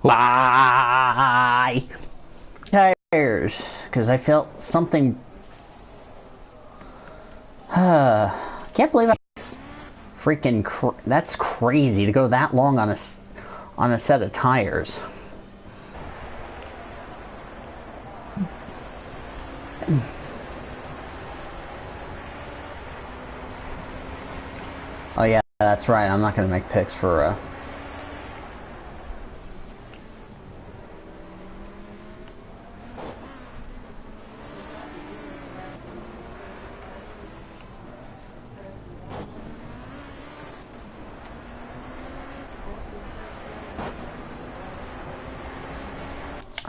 Bye! Tires, because I felt something. Can't believe I freaking. That's crazy to go that long on a set of tires. Oh yeah, that's right. I'm not gonna make picks for.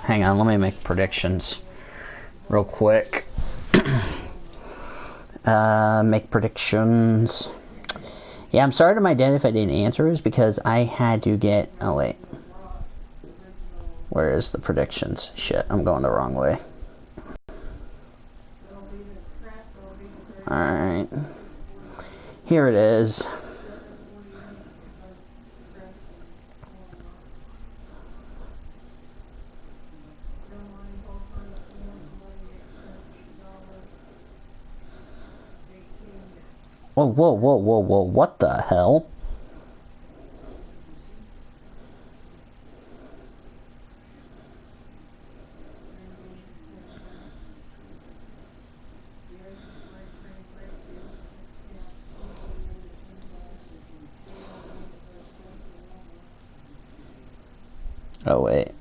Hang on, let me make predictions real quick. Make predictions. Yeah, I'm sorry to my dad if I didn't answer, is because I had to get. Oh wait, where is the predictions? Shit, I'm going the wrong way. All right, here it is. Whoa, whoa, whoa, whoa, whoa, what the hell? Oh, wait.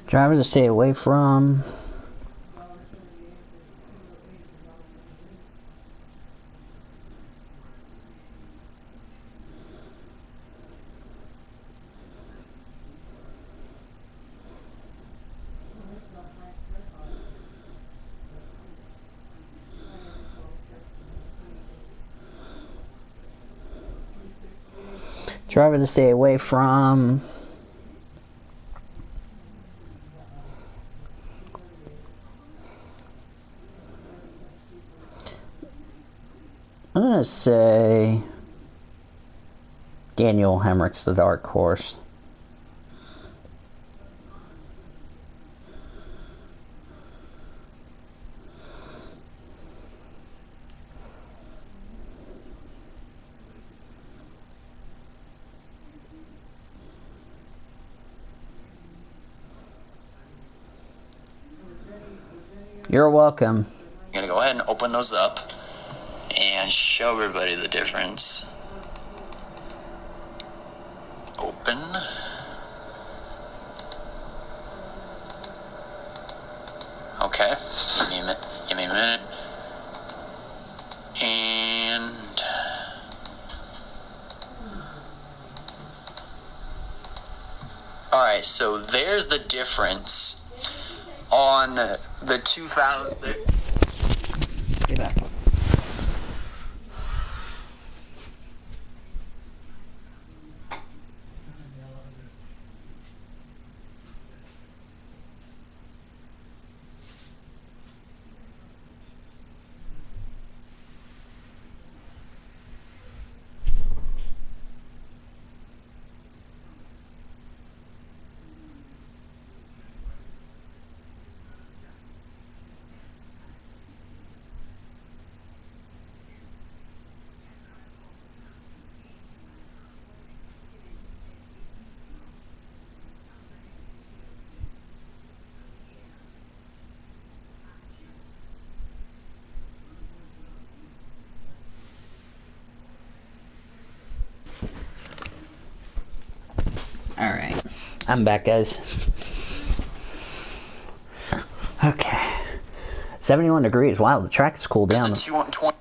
Driver to stay away from. Driver to stay away from. I'm gonna say Daniel Hemrick's the dark horse. You're welcome. I'm gonna go ahead and open those up and show everybody the difference. Open. Okay, give me a minute. And alright, so there's the difference on the 2000. Get back. Alright, I'm back, guys. Okay. 71 degrees. Wow, the track is cooled down. The 220.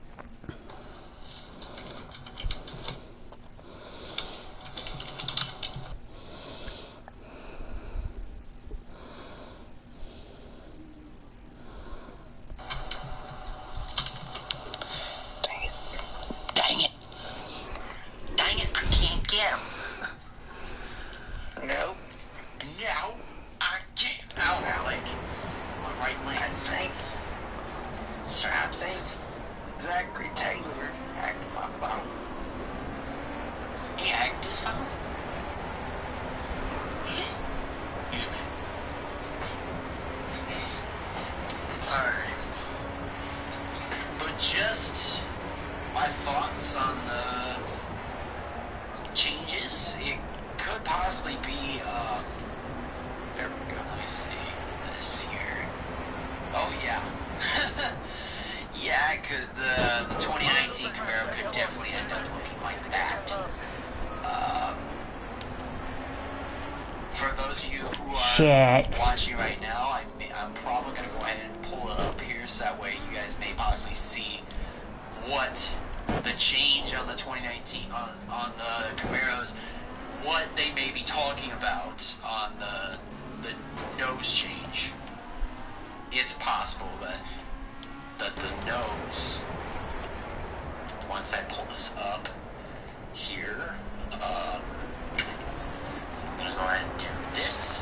shit. Watching right now, I'm probably going to go ahead and pull it up here so that way you guys may possibly see what the change on the 2019 on the Camaros, what they may be talking about on the nose change. It's possible that the nose, once I pull this up here, I'm gonna go ahead and do this.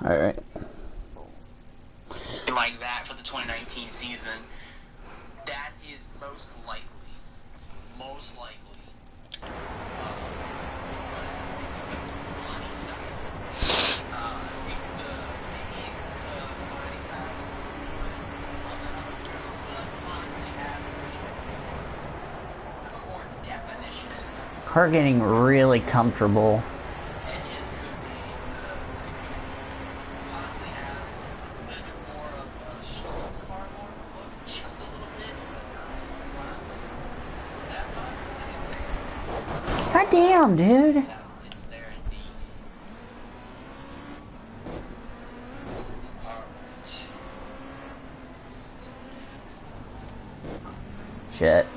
All right. Like that for the 2019 season. That is most likely. Her getting really comfortable. God damn, dude. Shit.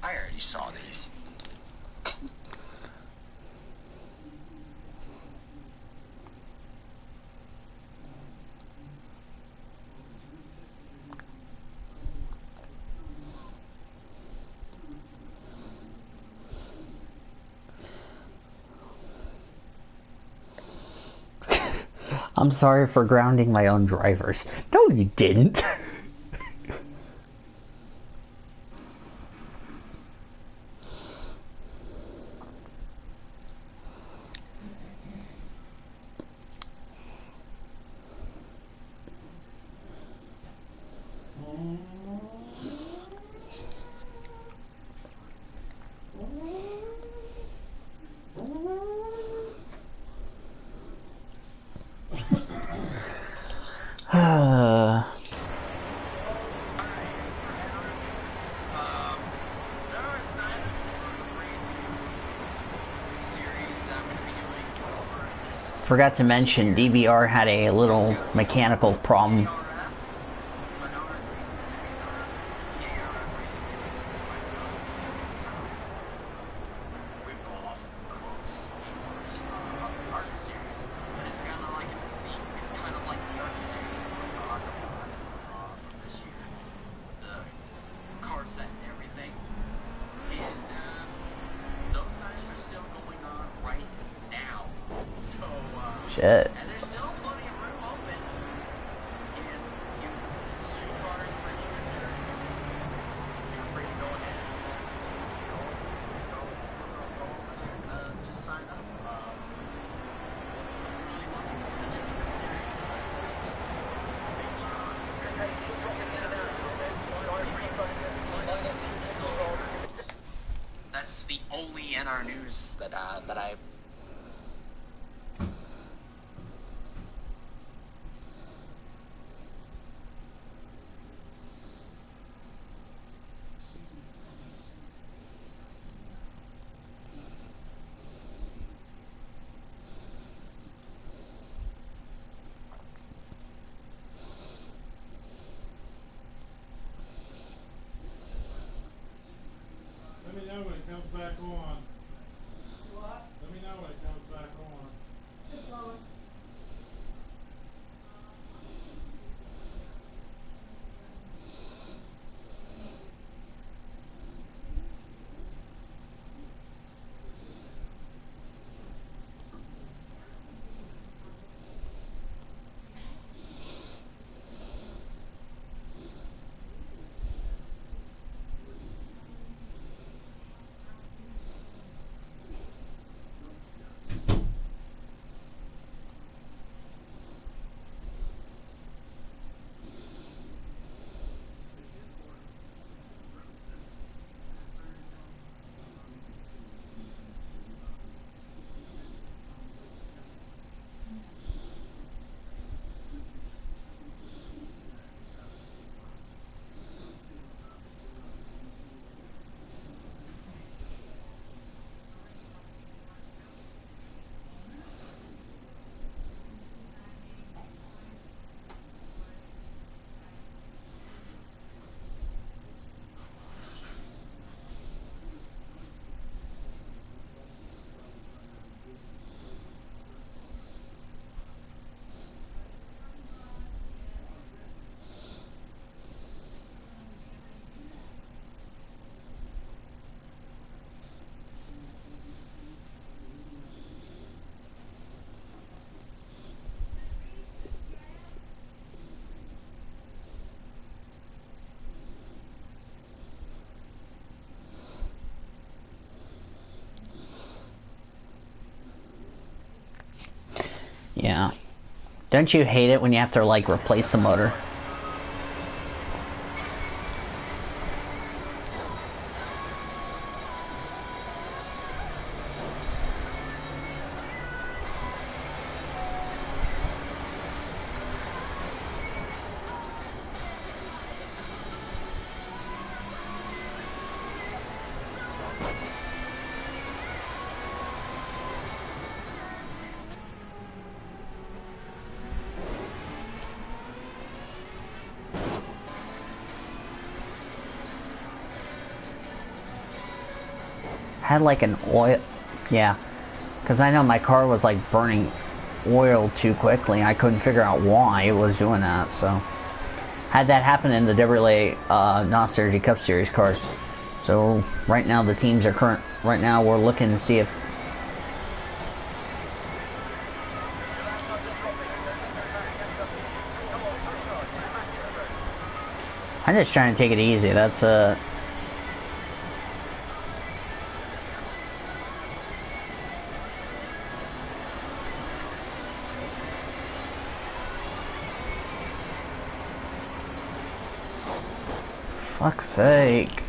I already saw these. I'm sorry for grounding my own drivers. No, you didn't. Forgot to mention, DVR had a little mechanical problem. Shit. And there's still plenty of room open. And if street cars for user, you're free to go ahead. Go over there and just sign up. Really looking forward to doing this series. That's the only NR news that I. Let me know when it comes back on. What? Let me know when it comes back on. Yeah. Don't you hate it when you have to, like, replace the motor? Had like an oil, yeah, because I know my car was like burning oil too quickly. I couldn't figure out why it was doing that. So had that happen in the Chevrolet Nostalgia Cup Series cars. So right now the teams are right now we're looking to see if I'm just trying to take it easy. That's fuck's sake.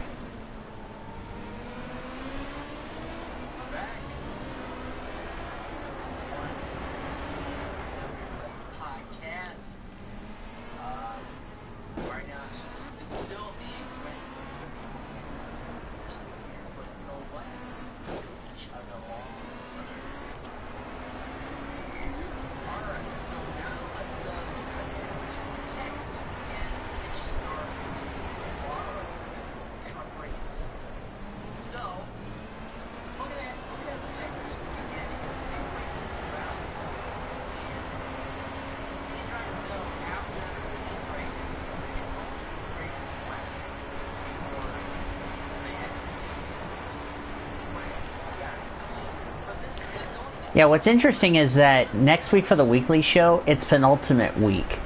Yeah, what's interesting is that next week for the weekly show, it's penultimate week.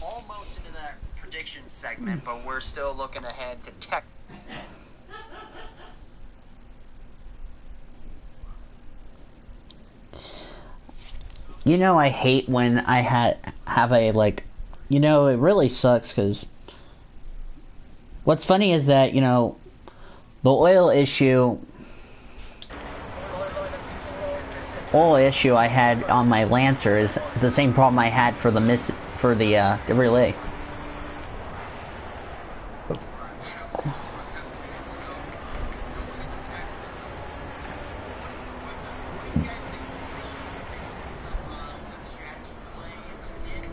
Almost into that prediction segment, but we're still looking ahead to tech. You know, I hate when I have a, like, you know, it really sucks because what's funny is that, you know, the oil issue I had on my Lancer is the same problem I had for the relay.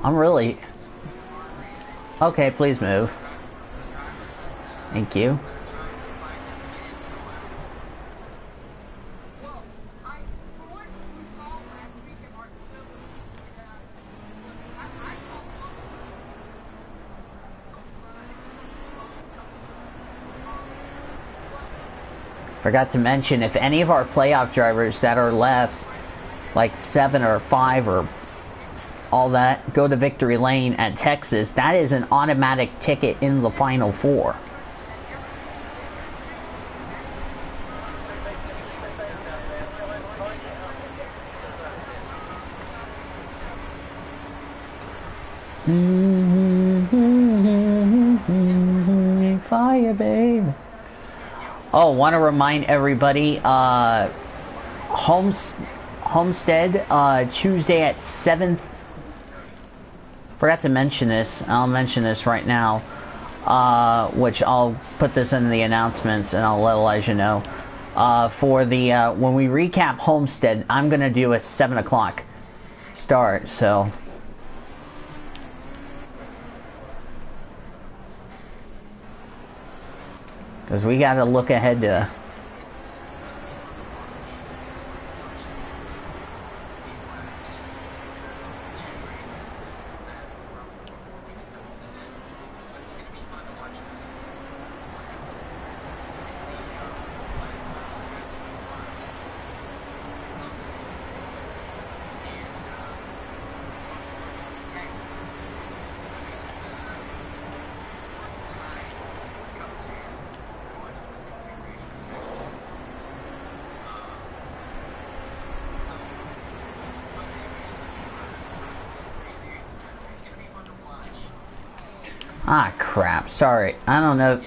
I'm really... Okay, please move. Thank you. Forgot to mention, if any of our playoff drivers that are left, like 7 or 5 or all that, go to Victory Lane at Texas, that is an automatic ticket in the Final Four. Fire, babe. Oh, want to remind everybody, Homestead, Tuesday at 7. Forgot to mention this. I'll mention this right now, which I'll put this in the announcements and I'll let Elijah know. For the, when we recap Homestead, I'm going to do a 7 o'clock start, so Because we got to look ahead to... Ah, crap. Sorry. I don't know.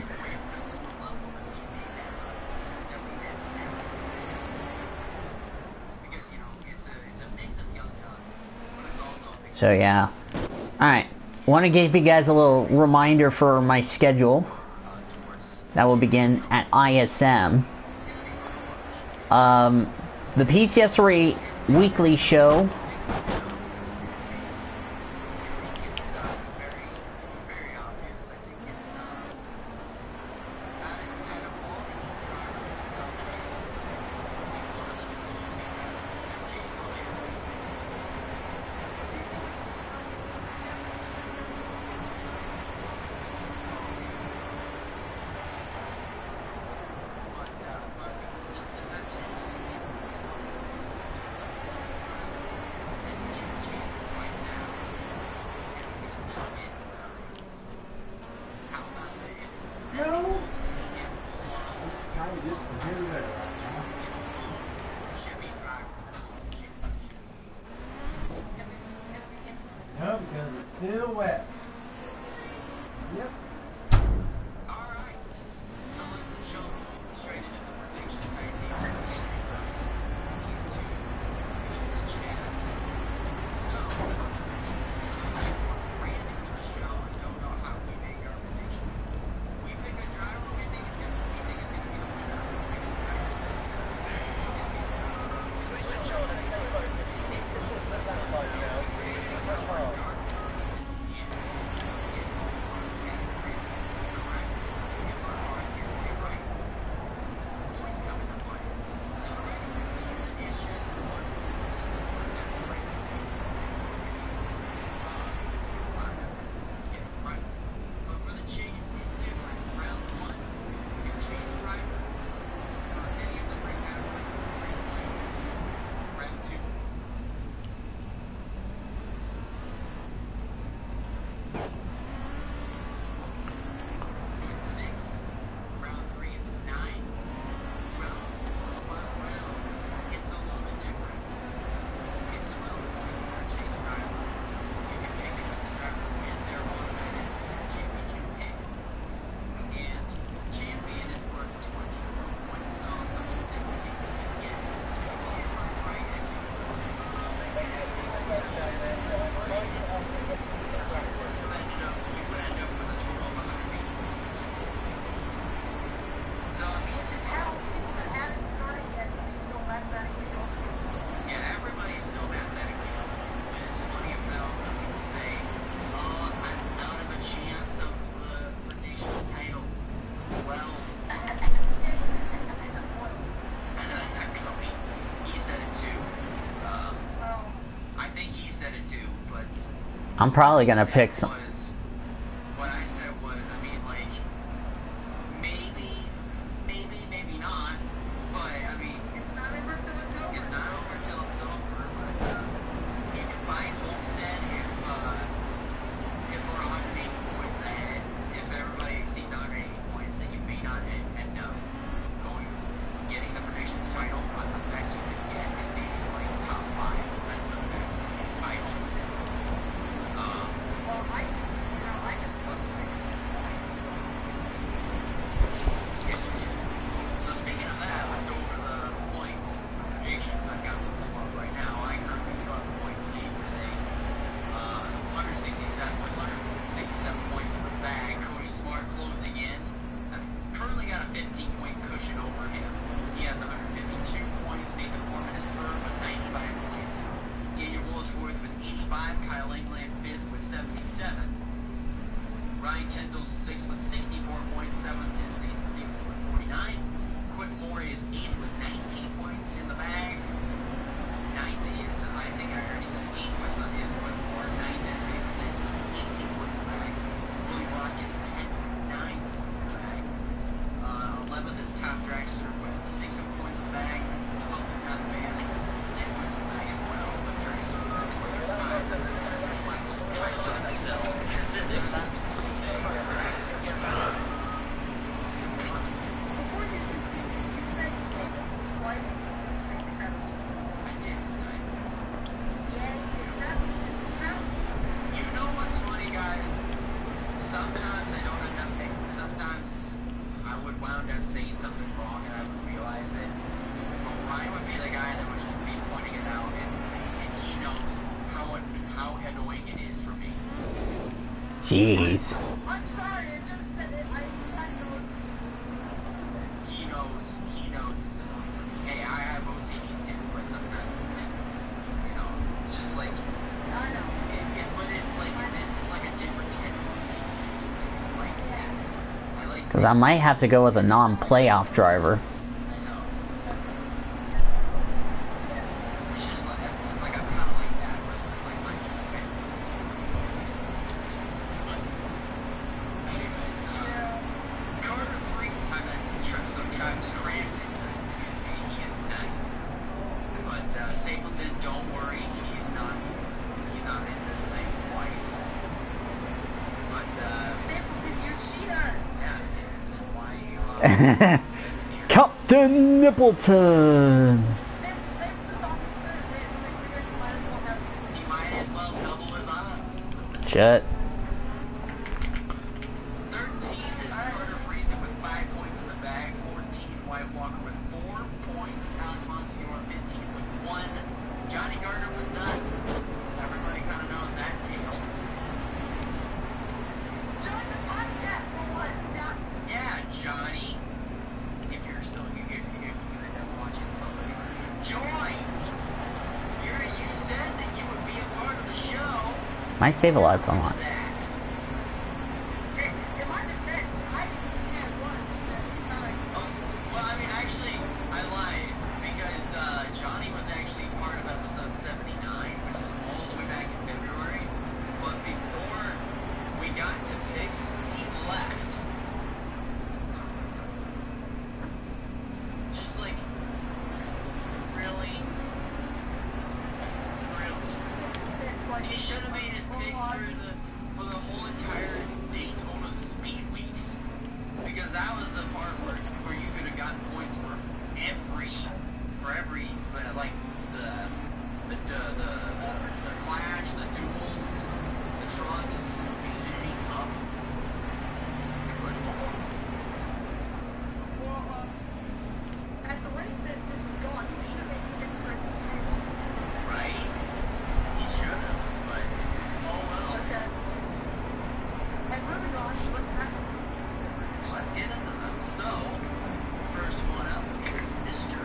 So, yeah. Alright. Want to give you guys a little reminder for my schedule. That will begin at ISM. The PTS3 weekly show. No, because it's still wet. Yep. I'm probably gonna pick some. What I said was, I mean, like, maybe not, but I mean, it's not over till it's over. It's not over till it's over, but if by Homestead, if we're 180 points ahead, if everybody exceeds 180 points, then you may not end up getting the predictions title, but the best you can get is maybe like top 5. That's the best by Homestead. Well, I just took 6 points. Yes, you did. So speaking of that, let's go over the points predictions. I've got them pulled up right now. I currently still have the points lead with a 167 points in the bag. Cody Smart closing in. I've currently got a 15-point cushion over him. He has 152 points. Nathan Mormon is third with 95 points. Daniel Willisworth with 85. Kyle England 5th with 77. Ryan Kendall's 6th with 64 points. 7th is Nathan Stevens with 29. Quick Moore is 8th with 19 points in the bag. 9th is, I think I already said 8th was Quick Moore. 9th is Staples Sims, 18 points in the bag. Willie Rock is 10th with 9 points in the bag. 11th is Tom Drexler with 6 points in the bag. 12th is Not the Man with 6 points in the bag as well. But Drexler with the time. Michael's trying to excel in physics. Jeez. I'm sorry, it's just that I know He knows it's annoying for me. Hey, I have OCD too, but sometimes, you know, it's just like, I know. It's like a different type of OCD. Like, I like. Because I might have to go with a non-playoff driver. I know. It's just like I'm kind of like that, but it's like my type of OCD. But, anyways, Carter Freak, so Travis Crampton, excuse me, he is 9th. But Stapleton, don't worry, he's not in this thing twice. But Stapleton, you cheater! yeah, Stapleton, why you Captain Nippleton! Stapleton's on the third man, so you might as well have. he might as well double his odds. Shut. 13th is Carter Friesen with 5 points in the bag. 14th, Wyatt Walker with 4 points. Alex Monsignor 15th with 1. Johnny Gardner with none. Everybody kind of knows that's tail. Join the podcast for what, Jack? Yeah, Johnny. If you're still, if you end up watching the public, join. You said that you would be a part of the show. My save a lot's on. That. In my defense, I didn't stand one. Oh, well, I mean, actually, I lied because Johnny was actually part of episode 79, which was all the way back in February. But before we got to picks, he left. Just like, really? He should have made his picks for the whole entire Daytona Speed Weeks, because that was the part where you could have gotten points for every like the Clash, the Duels, the Trucks, the Xfinity Cup. Well, at the rate that this is going, you should have made different things. Right? He should have, but oh well. Okay. And moving on, what's next? Let's get into them. So, first one up is Mr.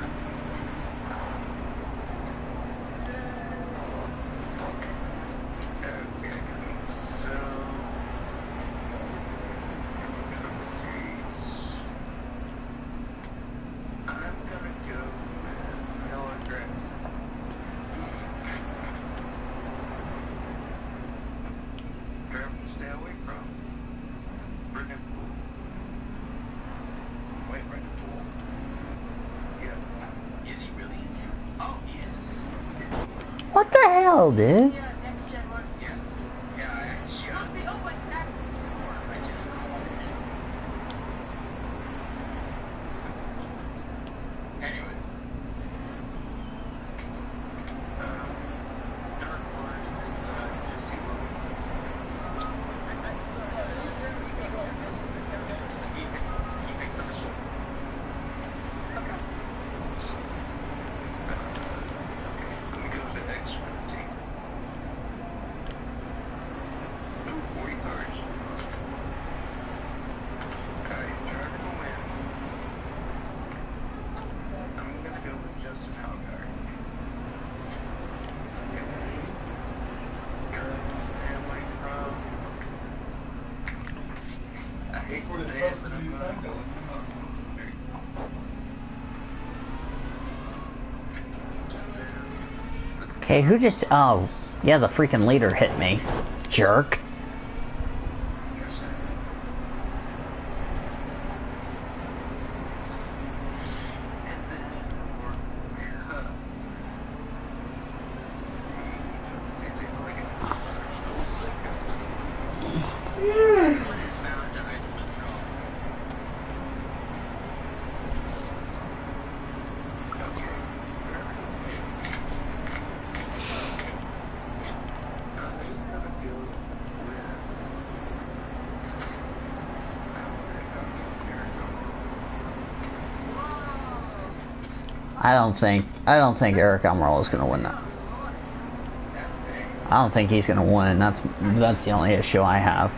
Okay, so Truck Series. I'm gonna go with Noah Gragson. Driver to stay away from. Brendan Poole. Wait, Brendan Poole? Yeah. Is he really in here? Oh, he is. What the hell, dude? Yeah, next gen one. Yeah. Yeah, I just, It must be owned by taxes. I just called it. Anyways. Dark Horse is Jesse Williams. He picked up the Okay. Okay, let me go to the next one. Ooh, 40 cards. Alright, driver to win. I'm gonna go with Justin Allgaier. Okay. Driver stay away from. I hate to say it, but I'm gonna go with Austin Cindric. Okay, who just... Oh, yeah, the freaking leader hit me. Jerk. I don't think Eric Almirola is going to win that. I don't think he's going to win. That's the only issue I have.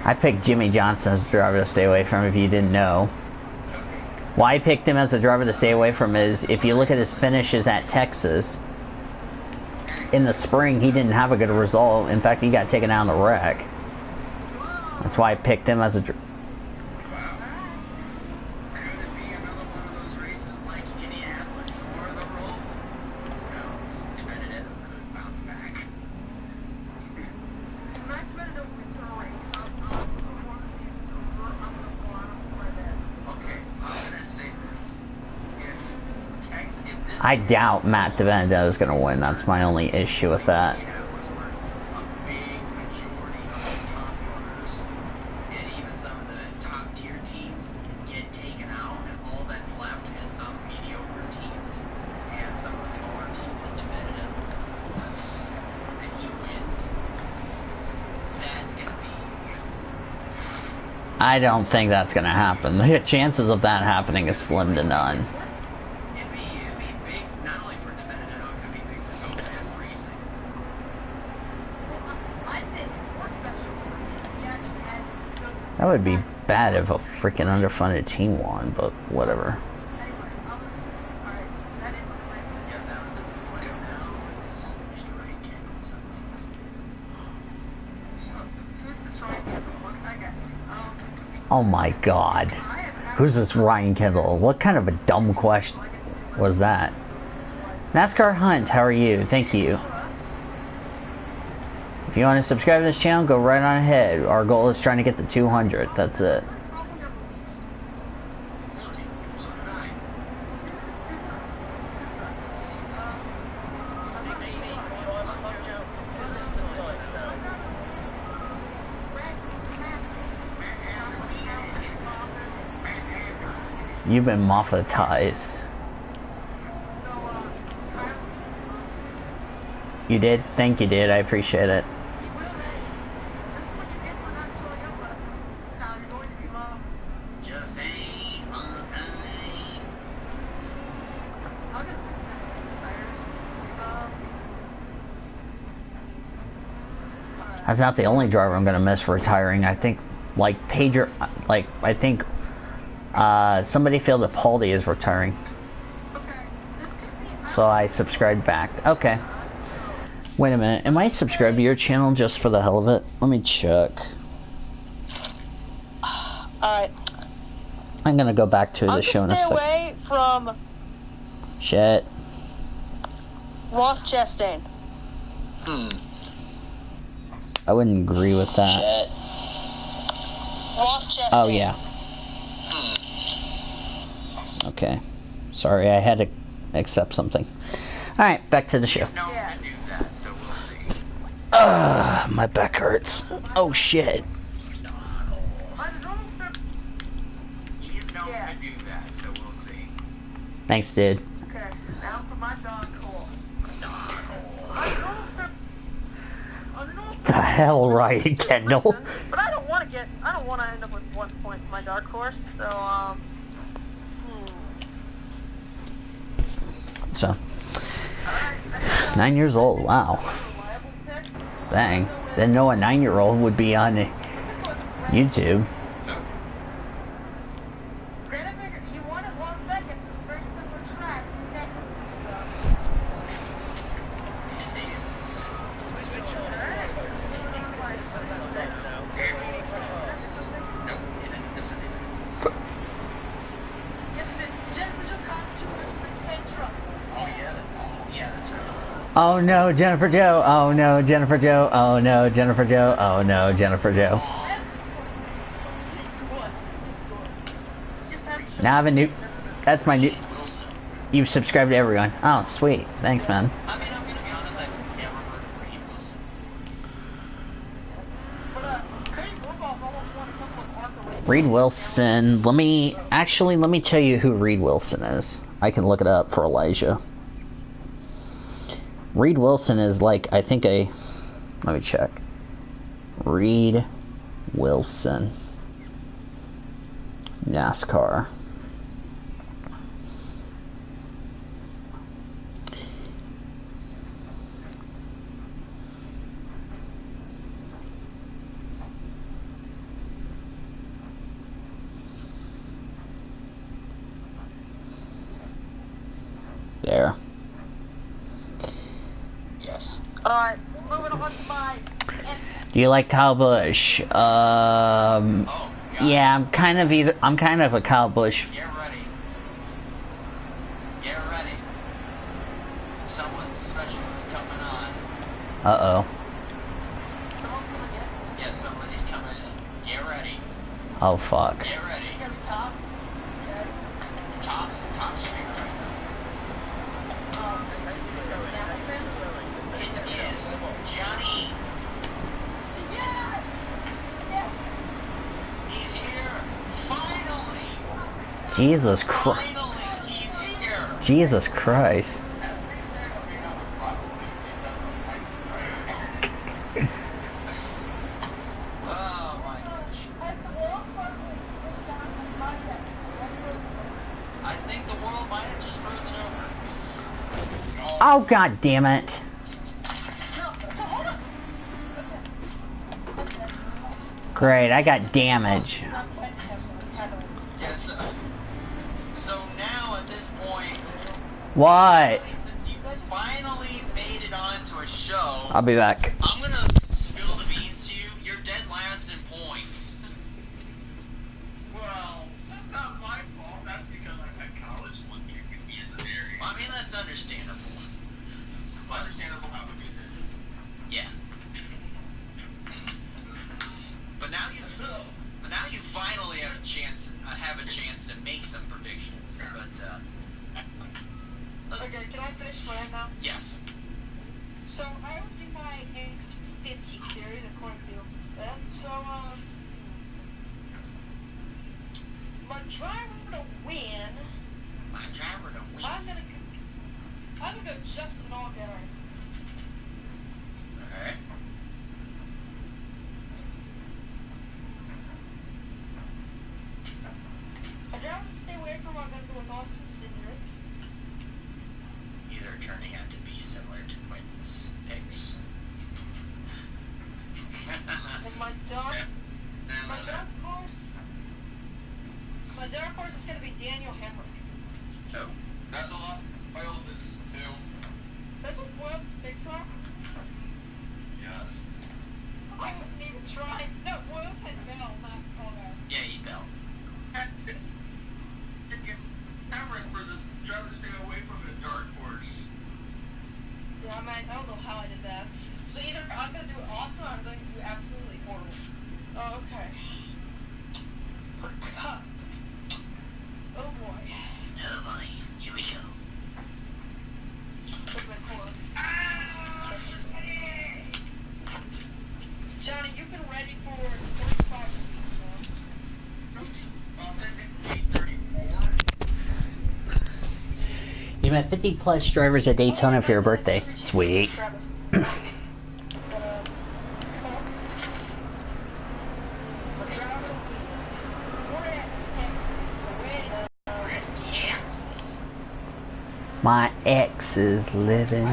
I picked Jimmy Johnson as a driver to stay away from, if you didn't know. Why I picked him as a driver to stay away from is, if you look at his finishes at Texas, in the spring he didn't have a good result. In fact, he got taken out in a wreck. That's why I picked him as a driver. I doubt Matt DiBenedetto is going to win. That's my only issue with that. I don't think that's going to happen. The chances of that happening is slim to none. That would be bad if a freaking underfunded team won, but whatever. Oh my god. Who's this Ryan Kendall? What kind of a dumb question was that? NASCAR Hunt, how are you? Thank you. If you want to subscribe to this channel, go right on ahead. Our goal is trying to get to 200. That's it. You've been moffatized. You did? Thank you, did. I appreciate it. That's not the only driver I'm gonna miss retiring. I think, like, I think somebody feel that Paldi is retiring. So I subscribed back. Okay. Wait a minute. Am I subscribed to your channel just for the hell of it? Let me check. Alright. I'm gonna go back to the show in a second. Stay away from Shit. Ross Chastain. I wouldn't agree with that. Shit. Ross Chastain. Oh, yeah. Okay. Sorry, I had to accept something. Alright, back to the show. My back hurts. Oh, shit. Thanks, dude. Okay, now for my dog horse. The hell, right, Kendall? But I don't want to end up with one 1 point for my dark horse. So So, 9 years old. Wow. Dang. Didn't know a 9-year-old would be on YouTube. You wanted Las Vegas, very similar track in Texas, so. Oh no, Jennifer Joe. Oh no, Jennifer Joe. Oh no, Jennifer Joe. Oh no, Jennifer Joe. Now I have a new. That's my new. You've subscribed to everyone. Oh, sweet. Thanks, man. I mean, I'm gonna be honest, I've never heard of Reed Wilson. Reed Wilson. Let me tell you who Reed Wilson is. I can look it up for Elijah. Reed Wilson is like, I think let me check. Reed Wilson. NASCAR. There. Yes. alright, moving on to my next. Do you like Kyle Busch? Oh, God. Yeah, I'm kind of a Kyle Busch. Get ready. Get ready. Someone special is coming on. Uh-oh. Someone's gonna get. Yes, somebody's coming in. Get ready. Oh, fuck. Get ready. It's gonna be top. Okay. Top street right now. It is Johnny. He's here. Finally. Jesus Christ. Finally, he's here. Jesus Christ. Oh my gosh. I think the world might have just frozen over. Oh, god damn it. Great, I got damage. Yes. So now at this point, What? since you finally made it onto a show, I'll be back. I'm gonna spill the beans to you. You're dead last in points. Well, that's not my fault. That's because I had college looking at me in the area. Well, I mean, that's understandable. Understandable how we do that. Yeah. But now you finally have a chance to make some predictions. But Okay, can I finish mine now? yes. So I was in my X50 series according to them. So my driver to win, My driver to win. I'm gonna go Justin Allgaier. Alright. A driver to stay away from, I'm gonna go with Austin Cindric. These are turning out to be similar to Quinn's picks. And my dark horse is gonna be Daniel Hemrick. Oh. That's a lot. Wales' too. That's what Wales picks are. Yes. I wouldn't even try. No, Wales had Bell, not Allgaier. Yeah, you tell. Cameron for this driver to stay away from a dark horse. Yeah, I don't know how I did that. So either I'm gonna do Austin or I'm going to do absolutely horrible. Oh, okay. For Cup. Oh boy. Oh boy, here we go. Look at my core. Johnny, you've been ready for 45 weeks, so. Well, technically 34. You met 50 plus drivers at Daytona for your birthday. Sweet. Travis. My ex is living.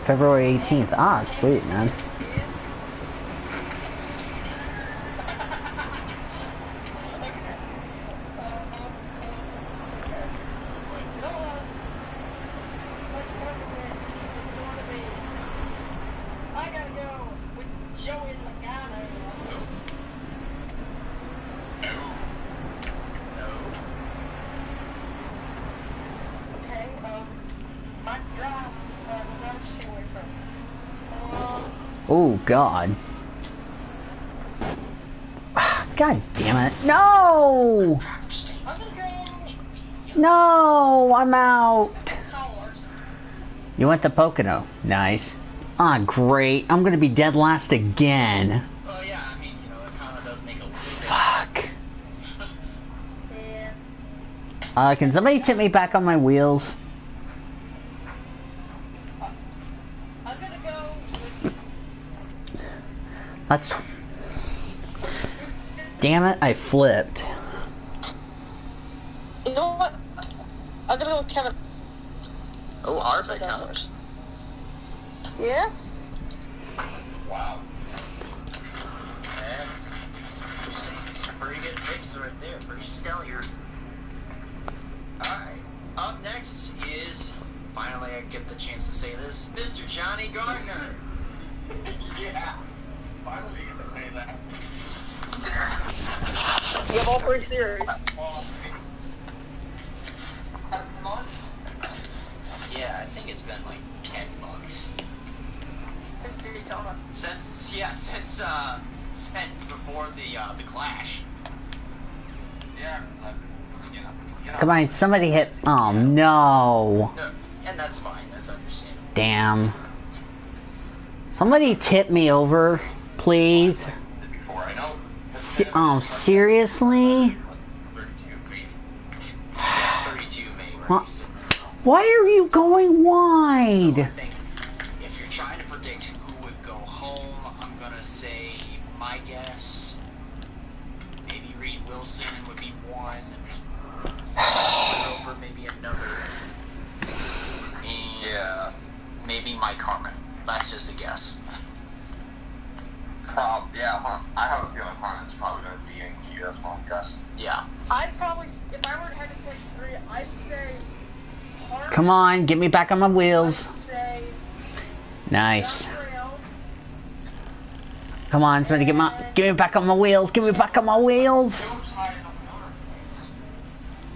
February 18th. Ah, sweet, man. Oh, God. God damn it. No! No, I'm out. You went to Pocono. Nice. Ah, great. I'm gonna be dead last again. Well, yeah, I mean, you know, it kind of does make a little bit Fuck. Can somebody tip me back on my wheels? I'm gonna go with... That's... Damn it, I flipped. You know what? I'm gonna go with Kevin. Oh, Harvick, huh? Yeah? Wow. That's some pretty good picks right there. Pretty stellar. Alright. Up next is, finally I get the chance to say this, Mr. Johnny Gardner. Yeah. Finally you get to say that. You have all 3 series. Yeah, I think it's been like 10 months. Since Daytona. Since before the Clash. Yeah, you know. Come on, somebody hit... Oh, no. No, and that's fine, that's understandable. Damn. Somebody tip me over, please. Before I know. Oh, seriously? 32 May What? race. Why are you going wide? I think if you're trying to predict who would go home, I'm gonna say my guess. Maybe Reed Wilson would be one. Roper, maybe another. Yeah, maybe Mike Harmon. That's just a guess. Yeah, I have a feeling Harmon's probably gonna be in Q. That's what I'm guessing. Yeah. I'd probably, if I were to have to pick 3, I'd say Harmon. Come on, get me back on my wheels. I'd say Nice. John Rail, Come on, somebody get me back on my wheels. Get me back on my wheels.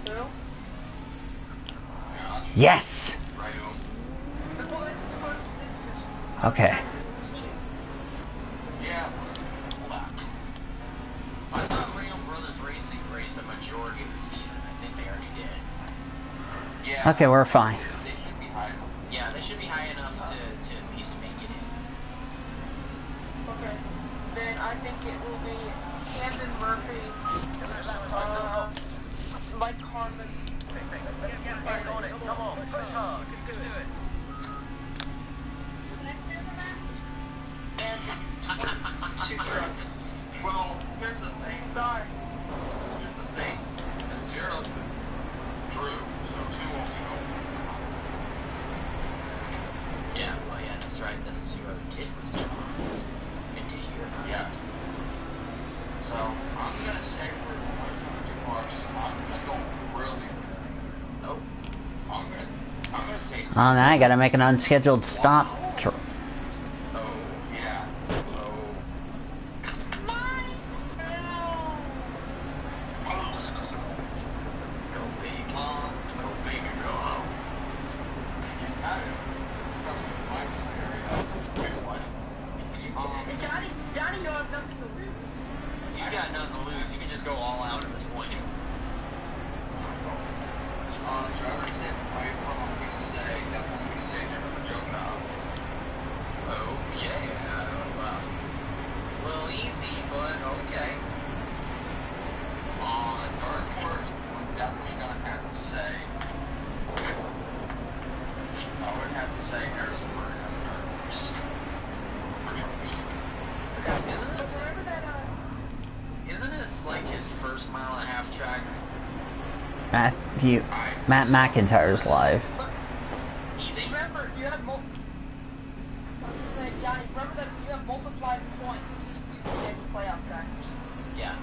Who? Yes. Well, it's supposed to, this is Okay. Yeah. I thought Rio Brothers Racing raced the majority of the season. I think they already did. Yeah. Okay, we're fine. They should be high enough. Yeah, they should be high enough to at least make it in. okay. Then I think it will be Camden Murphy, Mike Harmon. Come on, push hard. You can do it. And two truck. Well, here's the thing. Sorry. Here's the thing. And zero Drew, so 2 won't be open. Yeah, well, yeah, that's right. Doesn't see what we did with John. Into here. Yeah. So, I'm gonna say for Sparks, I'm gonna go really. Nope. I'm gonna say. Oh, now I gotta make an unscheduled stop. Oh, yeah. Oh. Go big. Go big or go home. Johnny, you have nothing to lose. You got nothing to lose. You can just go all out at this point. Driver's standpoint, what I'm going to say, definitely going to say different joke now. Okay. Well, a little easy, but okay. On dark horse, I'm definitely going to have to say. I would have to say Harrisonburg on dark horse. For trucks. Okay. Isn't this this first mile and a half track. Matt McIntyre's live. Easy. Remember, you have Johnny, remember that you have multiplied points to get playoff trackers. Yeah.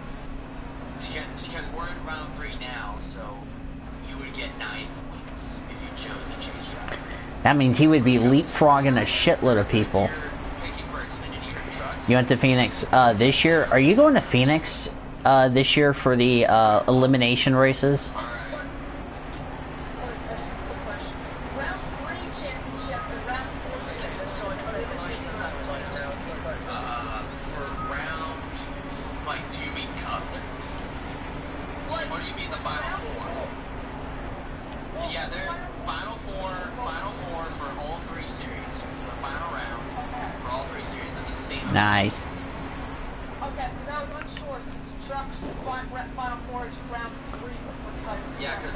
Because we're in round 3 now, so you would get 9 points if you chose a chase tracker. That means he would be leapfrogging a shitload of people. You're picking for Xfinity or trucks. You went to Phoenix this year. Are you going to Phoenix this year for the elimination races? Alright. Round 3 championship and round 4 championship. For round, like, do you mean cup? Or do you mean the final 4? Yeah, they're final four for all 3 series. The final round for all 3 series are the same. Nice. Okay, because I was unsure since trucks final 4 is round 3 for cuts. Yeah, because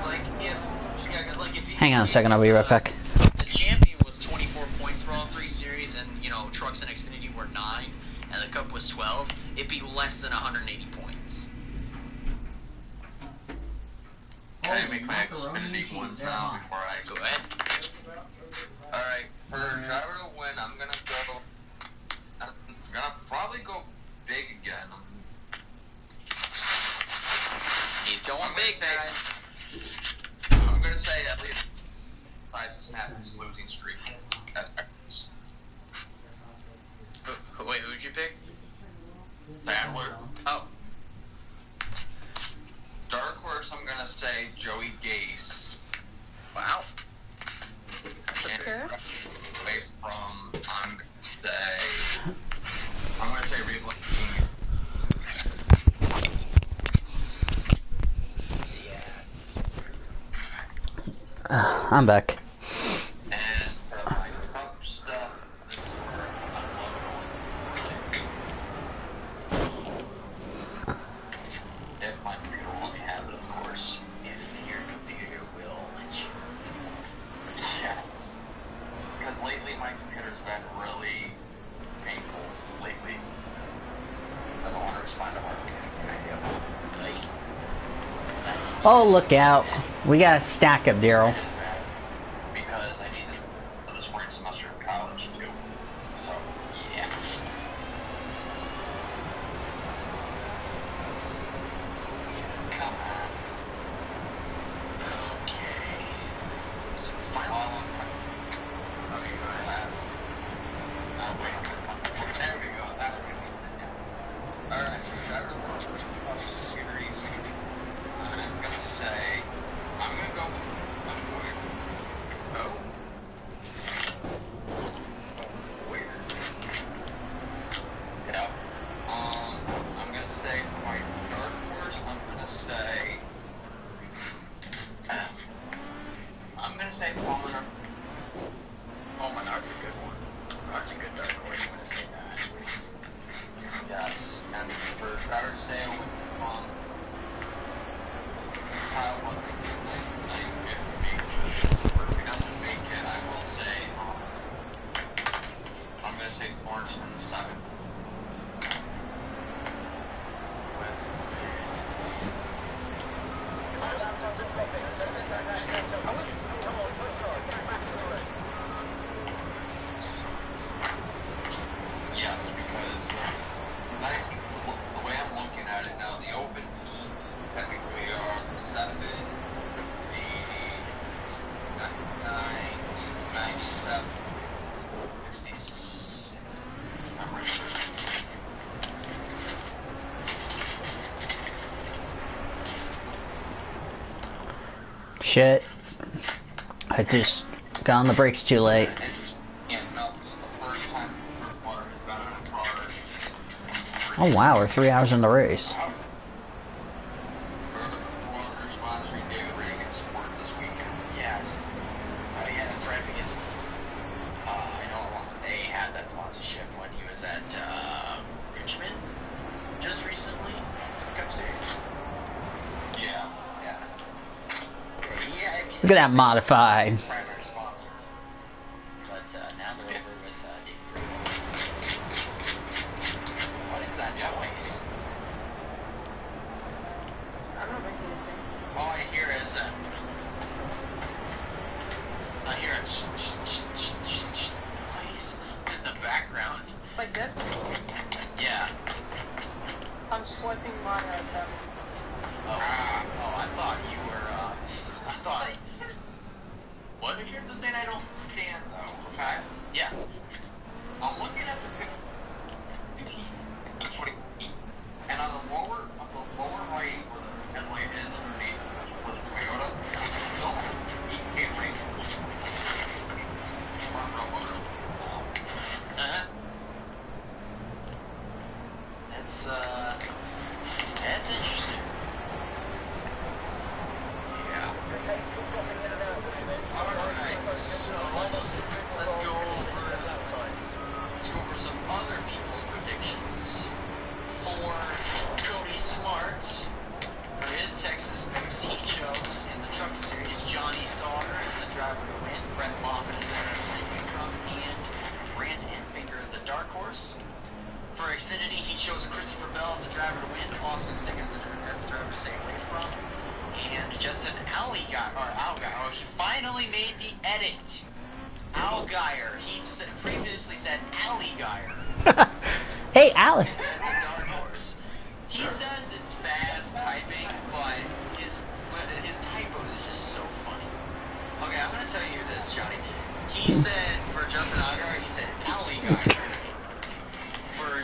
if you Hang on a second, I'll be right back. the champion was 24 points for all 3 series, and trucks and Xfinity were 9, and the cup was 12. It'd be less than 180 points. Can I make my Xfinity ones now before I Go ahead. Alright, for driver to win, I'm gonna probably go big again. He's going big, guys. I'm gonna say at least besides the snap his losing streak. That's Wait, who'd you pick? Sadler. Oh, Dark horse, I'm gonna say Joey Gase. wow. That's a Okay. Away from, I'm gonna say Reed King. I'm back. And for my cup stuff, this is where I love going. If my computer will let me have it, of course. If your computer will let you. Yes. Because lately my computer's been really painful lately. Doesn't want to respond to hard Like, Oh, look out. We got a stack of Daryl. because I need this for the spring semester of college too. So yeah. Come on. okay. So Okay, final. last. Oh wait. There we go. That's good. Alright, driver series. I'm gonna say I'm gonna go with oh. Weird. Yeah. I'm gonna say for my dark horse, I'm gonna say Palmer. Oh, Menard's a good one. Menard's a good dark horse. I'm gonna say that. Yes. And for driver to stay with Kyle Busch, if he doesn't make it, I will say I'm gonna say Lawrence in the 7. Yes, because the way I'm looking at it now, the open teams technically are the 7, 80, 99, 97, 66. I'm right sure. Shit. I just got on the brakes too late. Yeah, no, this is the first time Water has been on a car. Oh wow, we're 3 hours in the race. Sponsoring David Reagan's sport this weekend. Yes. Oh, yeah, that's right, because I know they had that sponsorship when he was at Richmond just recently. Cup Series. Yeah. Yeah. Yeah, Look at that modified. his primary sponsor. But now they're over with David Reagan. What is that noise? I thought you were, I thought... What? Here's the thing I don't understand, though, okay? Yeah. I'm looking at the picture, and on the lower right, where the headlight is underneath, where the Toyota, it's all Camry. That's interesting. Yeah. Alright, so let's go over some other people's predictions. For Cody Smart, for his Texas picks, he chose in the Truck Series Johnny Sauter as the driver to win, Brett Moffitt as the driver to safely come, and Grant Enfinger as the dark horse. For Xfinity, he chose Christopher Bell as the driver to win, Austin Cindric as the driver to stay away from, and Justin Allgaier. He finally made the edit. Allgaier. He previously said Allgaier. Hey, Alex. As the dark horse. He says it's fast typing, but his typos is just so funny. Okay, I'm gonna tell you this, Johnny. He said for Justin Allgaier, he said Allgaier. For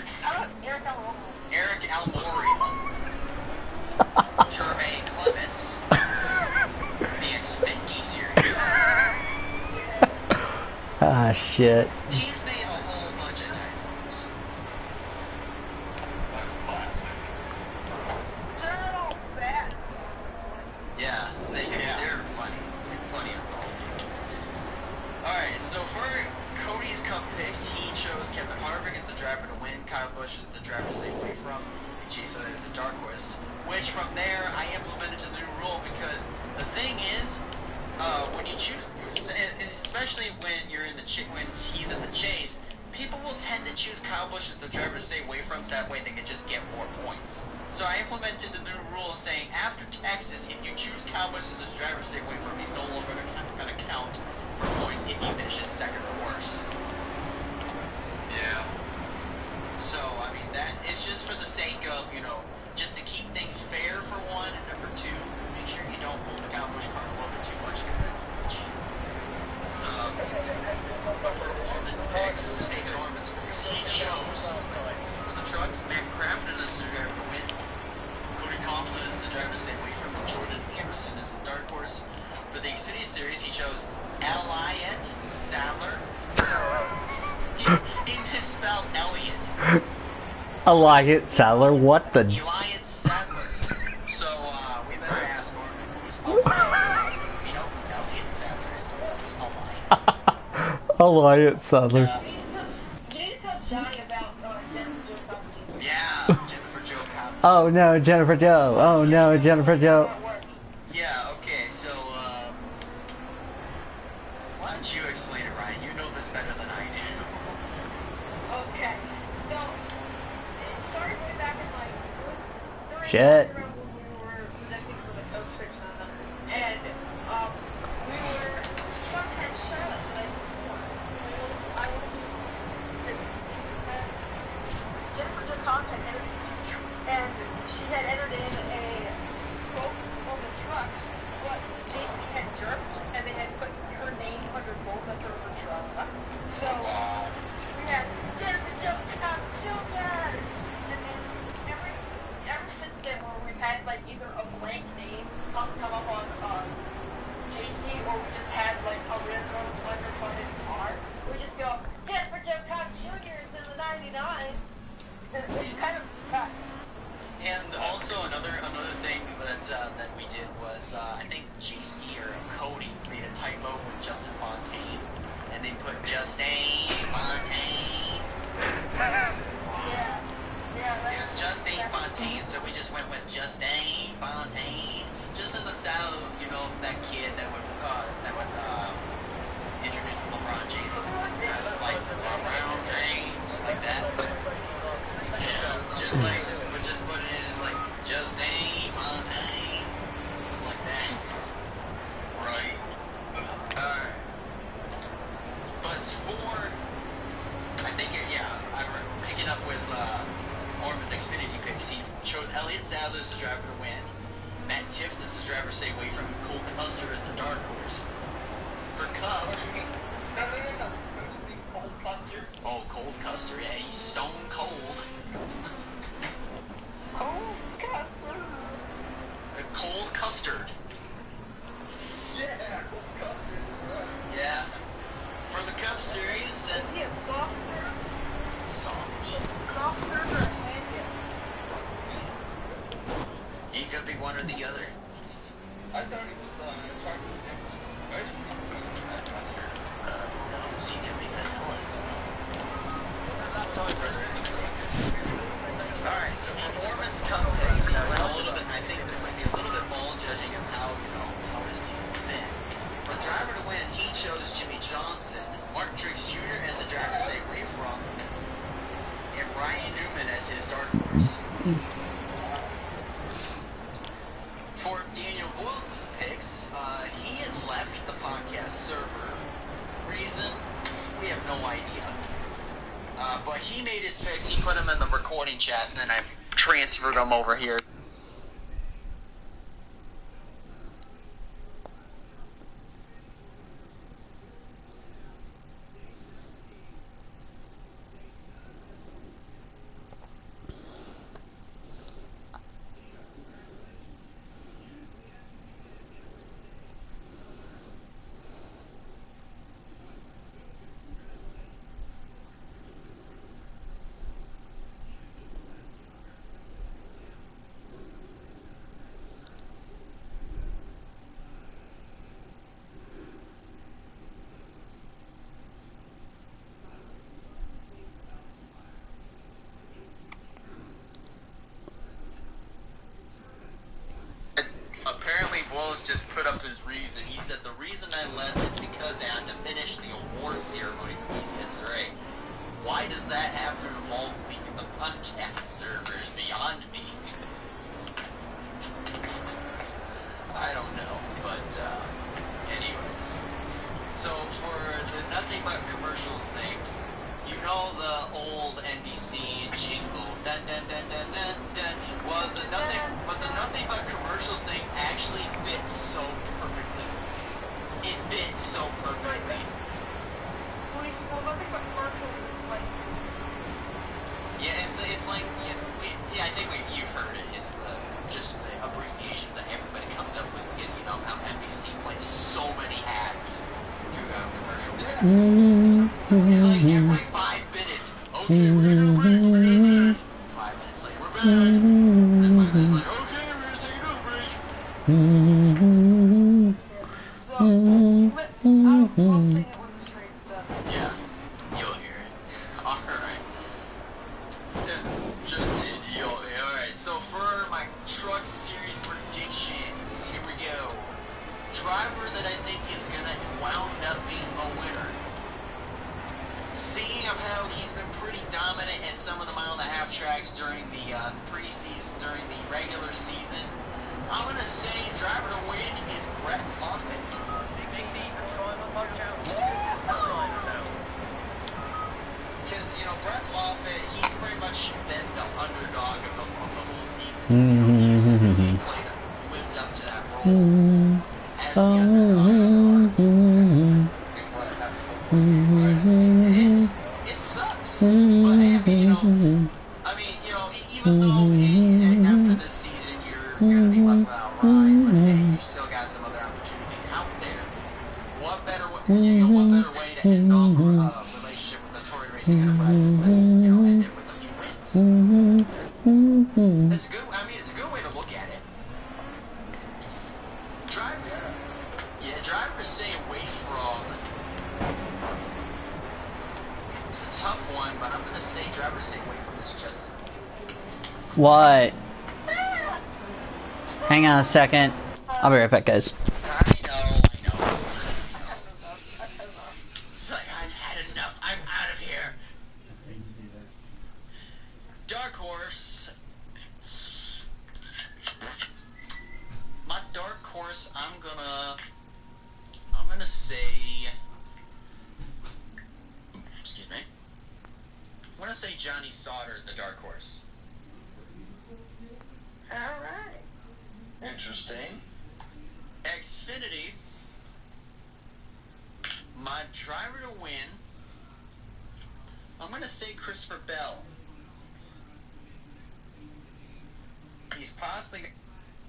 Eric Alborio, Jermaine Clements, the Xfinity series. Ah, shit. He's made a whole bunch of typos. That's classic. Yeah, they're funny. Funny as all. Alright, so for Cody's Cup picks, he chose Kevin Harvick as the driver to win, Kyle Busch as the driver to stay away from, and Jason as the dark horse. Which from there, I implemented a new rule because the thing is, when you choose, especially when you're in the when he's in the chase, people will tend to choose Kyle Busch as the driver to stay away from, so that way they can just get more points. So I implemented the new rule saying after Texas, if you choose Kyle Busch as the driver to stay away from, he's no longer going to count for points if he finishes second or worse. Yeah. So, I mean, that is just for the sake of, just to keep things fair for one, and number two, make sure you don't pull the Kyle Busch card a little bit too much, because that's cheap. But for Orman's picks, Nathan Orman's picks, he chose for the trucks, Matt Crafton as the driver to win, Cody Conklin as the driver to stay away from, Jordan Anderson as the dark horse. For the Xfinity Series, he chose Elliott Sadler. He misspelled Elliott. Eliot Sadler, what the? Elliott Sadler. So, we better ask Orman who's Elliott Sadler. We know who Elliott Sadler is. Who's Elliott? Eliot Sadler. You need to tell Johnny about Jennifer Joe Company. Yeah, Jennifer Joe Cobb. Oh no, Jennifer Joe. Oh no, Jennifer Joe. Yeah, okay, so, why don't you explain it, Ryan? You know this better than I do. Okay, so it started way back in it was during Shit. when we were connecting for the Coke 600, and we were Sharks had Charlotte, and I said, Jennifer DeCock had entered, and she had entered in a quote on the trucks, but JC had jerked, and they had put her name under both of her truck. So we had Jennifer DeCock Jr. And then ever since then, where we've had either a blank name come up on JC, or we just had a random underfunded car, we just go Jennifer DeCock Jr. is in the 99. It's kind of stuck. And also another thing that we did was I think J-Ski or Cody made a typo with Justin Fontaine, and they put Justine Fontaine. Yeah. It was Justine Fontaine, so we just went with Justine Fontaine, just in the style of that kid that would introduce LeBron James as like LeBron James, like that. Just like, we're just putting it as like Justine Fontaine, something like that. Right. Alright. But I think, I'm picking up with Orman's Xfinity picks. He chose Elliott Sadler as the driver to win, Matt Tiff, this is driver say away from Cole Custer as the dark horse. For Cup. Cold Custer. Oh, Cold Custer, yeah, he's stone cold. Cold Custer. Cold custard. Yeah, Cold Custard is right. Yeah. For the Cup Series, Is since he a soft serve? Soft serve or a hand hit? he could be one or the other. I thought he was trying to think Custard. He could be that was. Alright, so performance Cup picks, a little bit, I think this might be a little bit ball judging of how, how this season's been. For driver to win, he chose Jimmy Johnson, Mark Truex Jr. as the driver to stay away from, and Ryan Newman as his dark horse. For Daniel Boyles' picks, he had left the podcast server. Reason? We have no idea. But he made his picks, he put them in the recording chat, and then I transferred them over here. Apparently, Boyles just put up his reason. He said, the reason I left is because I diminished the award ceremony for PCSRA. Why does that have to involve leaving the podcast servers? Beyond me. I don't know, but, anyways. So, for the Nothing But Commercials thing, you know the old NBC jingle, dun dun dun dun dun dun. Well, the Nothing But Commercials thing actually fits so perfectly. It fits so perfectly. Well, nothing but commercials is like. Yeah, it's like I think you've heard it. It's just the abbreviations that everybody comes up with because you know how NBC plays so many ads throughout commercial breaks. Like every 5 minutes. Okay, we're gonna break. 5 minutes later, we're back. And 5 minutes later, okay, we're gonna take another break. So, I'll sing it when the stream's done. Yeah, you'll hear it. Alright. Alright, so for my truck series predictions, here we go. Driver that I think is gonna wound up being the winner. Seeing of how he's been pretty dominant at some of the mile-and-a-half tracks during the preseason, during the regular season, I'm gonna say driver to win is Brett Moffitt. Dig deep and try and watch out. This is the time now. Because, Brett Moffitt, he's pretty much been the underdog of the whole season. He's really lived up to that role as the underdog. It sucks. But, even though after this season you're going to be left without a ride, but hey, you still got some other opportunities out there. What better way to end off a relationship with the Tory Racing Enterprise than, end it with a few wins? It's a good way to look at it. Driver to stay away from. It's a tough one, but I'm gonna say driver to stay away from is Justin. What? Hang on a second. I'll be right back, guys. I know. It's like, I've had enough. I'm out of here. Dark horse. My dark horse, I'm gonna say, excuse me. I'm gonna say Johnny Sauter is the dark horse. Alright. And Interesting. Xfinity, my driver to win, I'm going to say Christopher Bell. He's possibly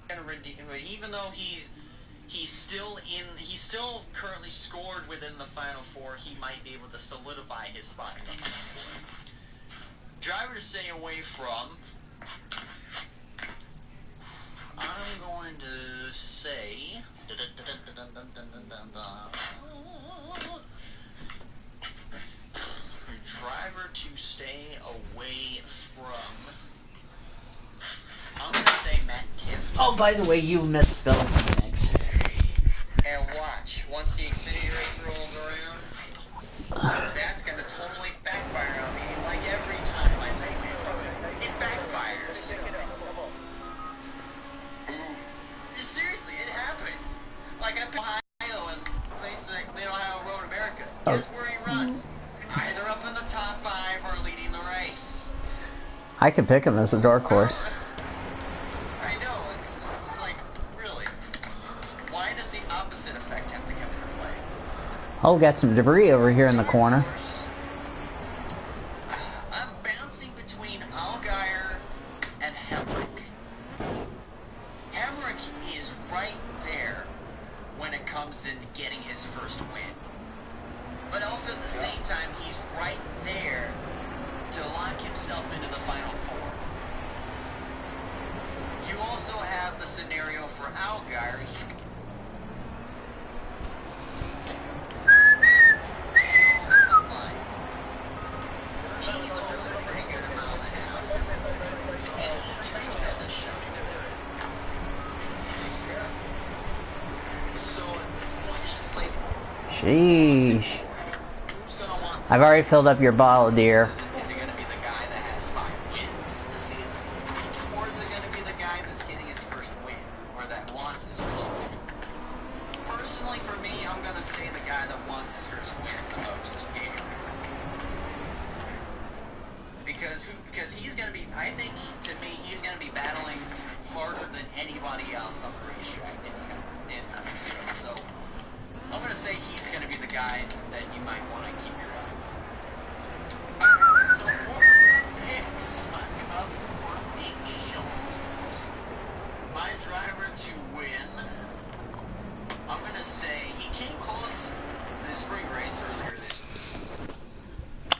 going to redeem, even though he's still currently scored within the Final Four, he might be able to solidify his spot in the Final Four. Driver to stay away from, I'm going to say driver to stay away from, I'm going to say Matt Tiff. Oh, by the way, you misspelled Phoenix. And watch, once the Xfinity race rolls around, that's going to totally backfire on me, like every time I take it. It backfires. Seriously, it happens. Like up in Ohio and places like Mid-Ohio Road America. Guess where he runs? Either up in the top 5 or leading the race. I could pick him as a dark horse. I know, it's like, really. Why does the opposite effect have to come into play? Oh, got some debris over here in the corner. I'm bouncing between Allgaier and Hemrick. Hemrick is right there when it comes to getting his first win. But also at the same time, he's right there to lock himself into the Final Four. You also have the scenario for Allgaier. He's also pretty good at mile and a half. And he too has a shot. So at this point, it's just like, Sheesh. who's going to want I've already filled up your bottle, dear. Is it going to be the guy that has 5 wins this season? Or is it going to be the guy that's getting his first win? Or that wants his first win? Personally, for me, I'm going to say the guy that wants his first win the most. Because he's going to be, I think, to me, he's going to be battling harder than anybody else on the racetrack. So, I'm going to say he's going to be the guy that you might want to keep your eye on. So for the picks, my cup for Big Jones, my driver to win, I'm going to say he came close in the spring race earlier this week.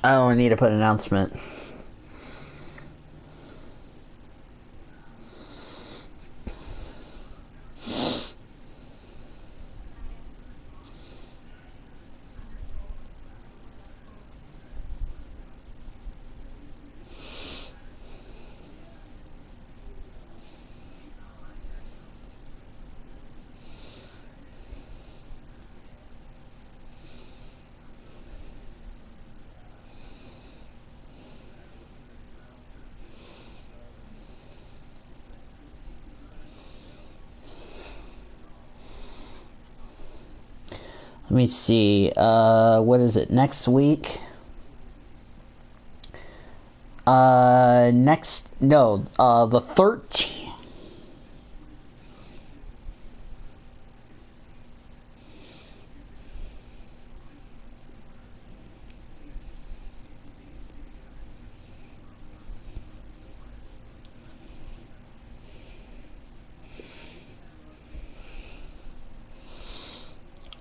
Oh, I need to put an announcement. Let me see, what is it, next week? The 13th.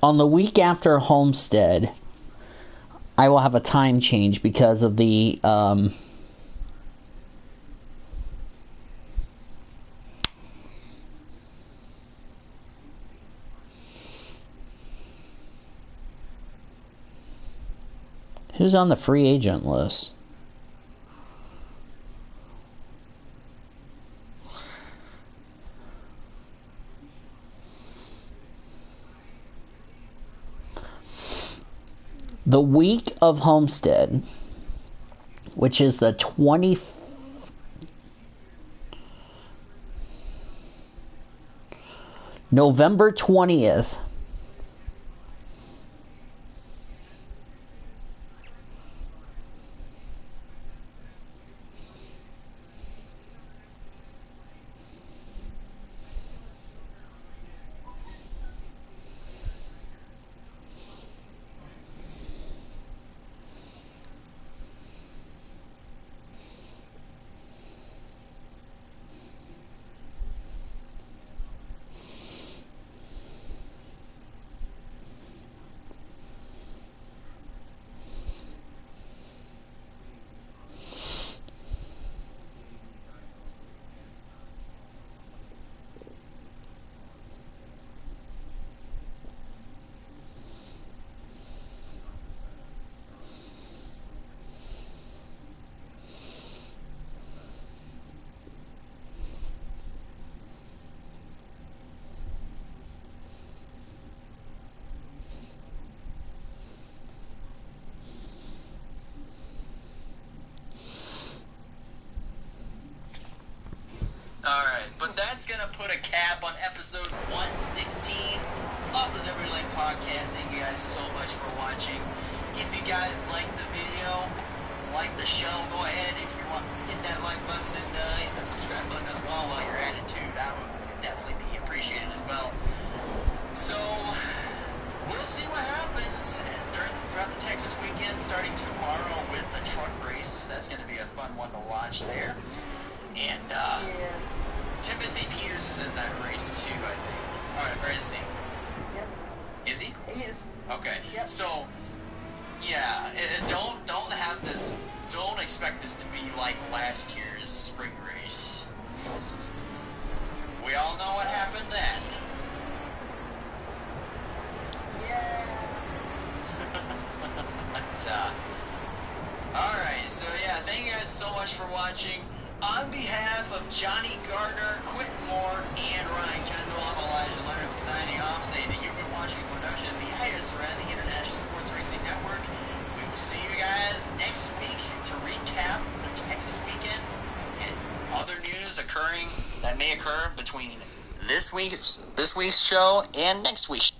On the week after Homestead, I will have a time change because of the who's on the free agent list? The week of Homestead, which is the 20th, November 20th, that's gonna put a cap on episode 116 of the W Lane Podcast. Thank you guys so much for watching. If you guys like the video, like the show, go ahead if you want, hit that like button and hit that subscribe button as well while you're at it too. That would definitely be appreciated as well. So we'll see what happens throughout the Texas weekend, starting tomorrow with the truck race. That's going to be a fun one to watch there. And Timothy Peters is in that race too, I think. Or is he? Yep. Is he? He is. Okay. Yep. So, yeah, don't have this. Don't expect this to be like last year's spring race. We all know what happened then. Yeah. But, alright, so yeah, thank you guys so much for watching. On behalf of Johnny Gardner, Quentin Moore, and Ryan Kendall, I'm Elijah Leonard signing off, saying that you've been watching a production of the highest surrounding International Sports Racing Network. We will see you guys next week to recap the Texas weekend and other news occurring that may occur between this week's show and next week's.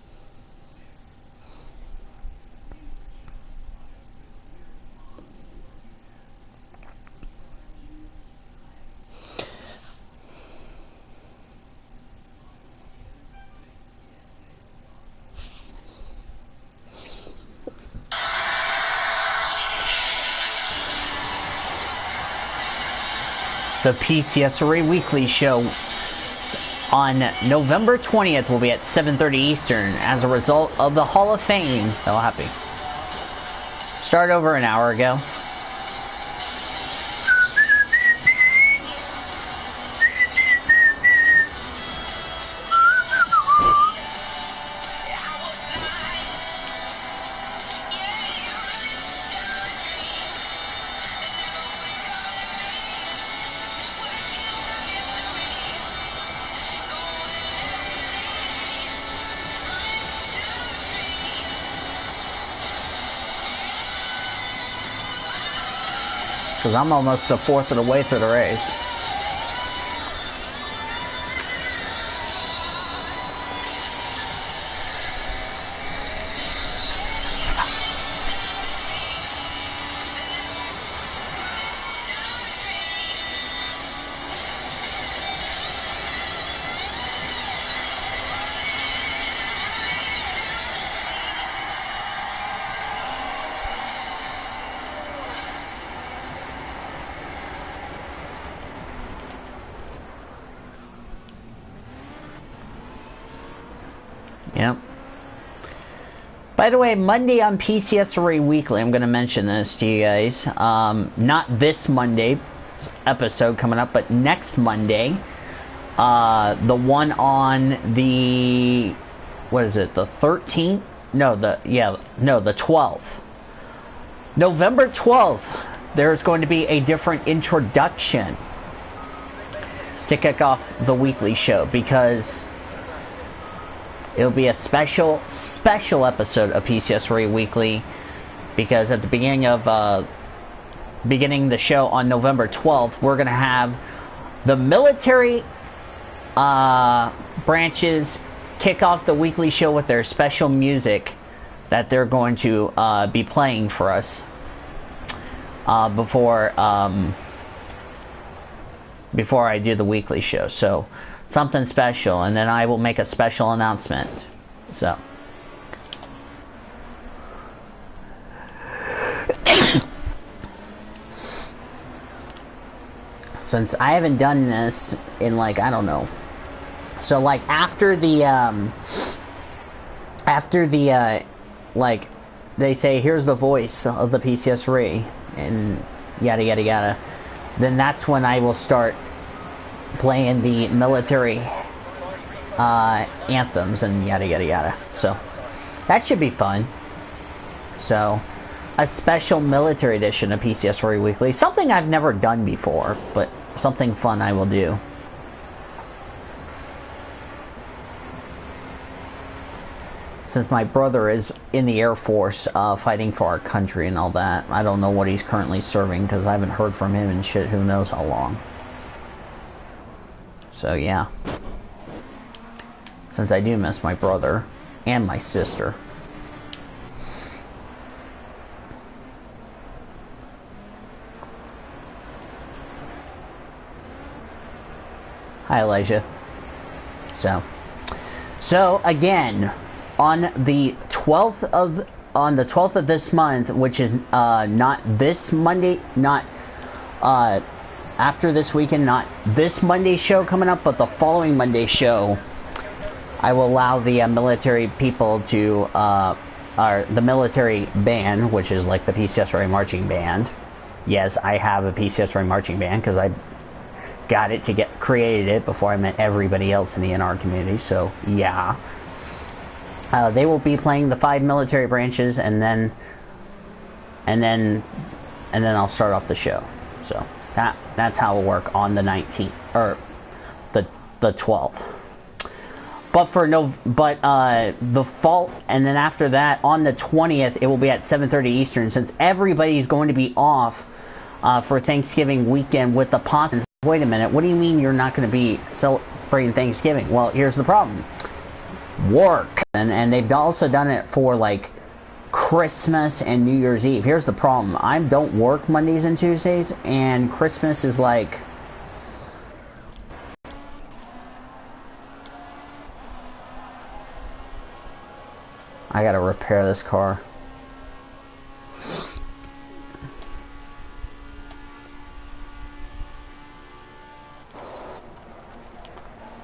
The PCSRA Weekly Show on November 20th will be at 7:30 Eastern as a result of the Hall of Fame. Oh, happy. Start over an hour ago. Because I'm almost a fourth of the way through the race. Yep. By the way, Monday on PCSRA Weekly, I'm going to mention this to you guys. Not this Monday episode coming up, but next Monday. The one on the, what is it, the 13th? No, the 12th. November 12th, there's going to be a different introduction to kick off the weekly show, because it'll be a special episode of PCSRA Weekly, because at the beginning the show on November 12th, we're going to have the military branches kick off the weekly show with their special music that they're going to be playing for us before I do the weekly show. So something special, and then I will make a special announcement. So since I haven't done this in, like, I don't know, so like after the like they say here's the voice of the PCSRA and yada yada yada, then that's when I will start playing the military anthems and yada yada yada. So that should be fun. So a special military edition of PCSRA Weekly, something I've never done before, but something fun I will do. Since my brother is in the Air Force fighting for our country and all that, I don't know what he's currently serving because I haven't heard from him in shit who knows how long. So yeah. Since I do miss my brother and my sister. Hi, Elijah. So again, on the 12th of this month, which is not this Monday, not after this weekend, not this Monday's show coming up, but the following Monday's show, I will allow the military people to, or the military band, which is like the PCSRA marching band. Yes, I have a PCSRA marching band because I got it created it before I met everybody else in the NR community. So yeah, they will be playing the 5 military branches, and then I'll start off the show. So that's how it'll work on the 19th or the 12th. But the fall, and then after that on the 20th it will be at 7:30 Eastern, since everybody's going to be off for Thanksgiving weekend with the positive. Wait a minute, what do you mean you're not going to be celebrating Thanksgiving? Well, here's the problem. Work. And they've also done it for like Christmas and New Year's Eve. Here's the problem. I don't work Mondays and Tuesdays, and Christmas is like... I gotta repair this car.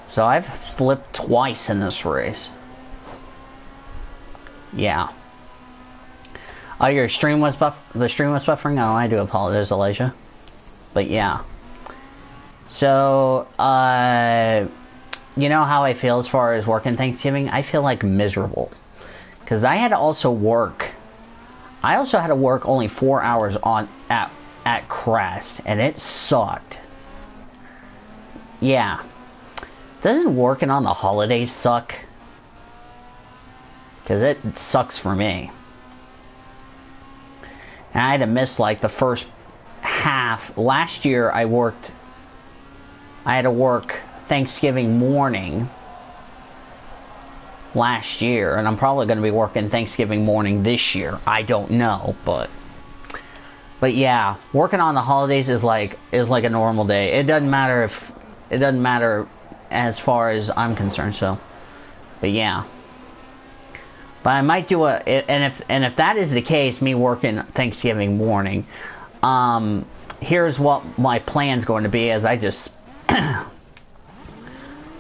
So I've flipped twice in this race. Yeah. Oh, your stream was the stream was buffering? Oh, I do apologize, Elijah. But yeah. So, you know how I feel as far as working Thanksgiving? I feel like miserable. Because I had to also work. I also had to work only 4 hours at Crest, and it sucked. Yeah. Doesn't working on the holidays suck? Because it sucks for me. And I had to miss like the first half. Last year I had to work Thanksgiving morning last year, and I'm probably going to be working Thanksgiving morning this year. I don't know, but yeah, working on the holidays is like a normal day. It doesn't matter as far as I'm concerned. So, but yeah. But I might do and if that is the case, me working Thanksgiving morning, here's what my plan's going to be, as I just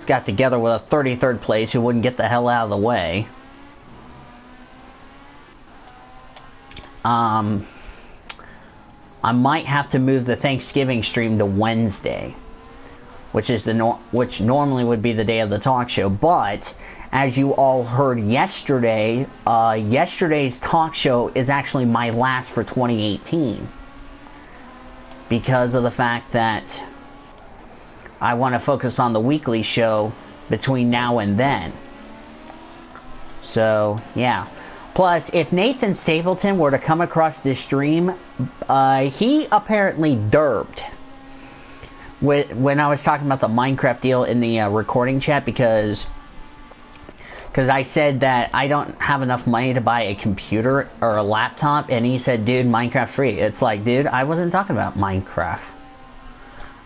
got together with a 33rd place who wouldn't get the hell out of the way. I might have to move the Thanksgiving stream to Wednesday, which is which normally would be the day of the talk show. But as you all heard yesterday, yesterday's talk show is actually my last for 2018, because of the fact that I want to focus on the weekly show between now and then. So yeah. Plus, if Nathan Stapleton were to come across this stream, he apparently derped when I was talking about the Minecraft deal in the recording chat, because I said that I don't have enough money to buy a computer or a laptop, and he said, dude, Minecraft free. It's like, dude, I wasn't talking about Minecraft.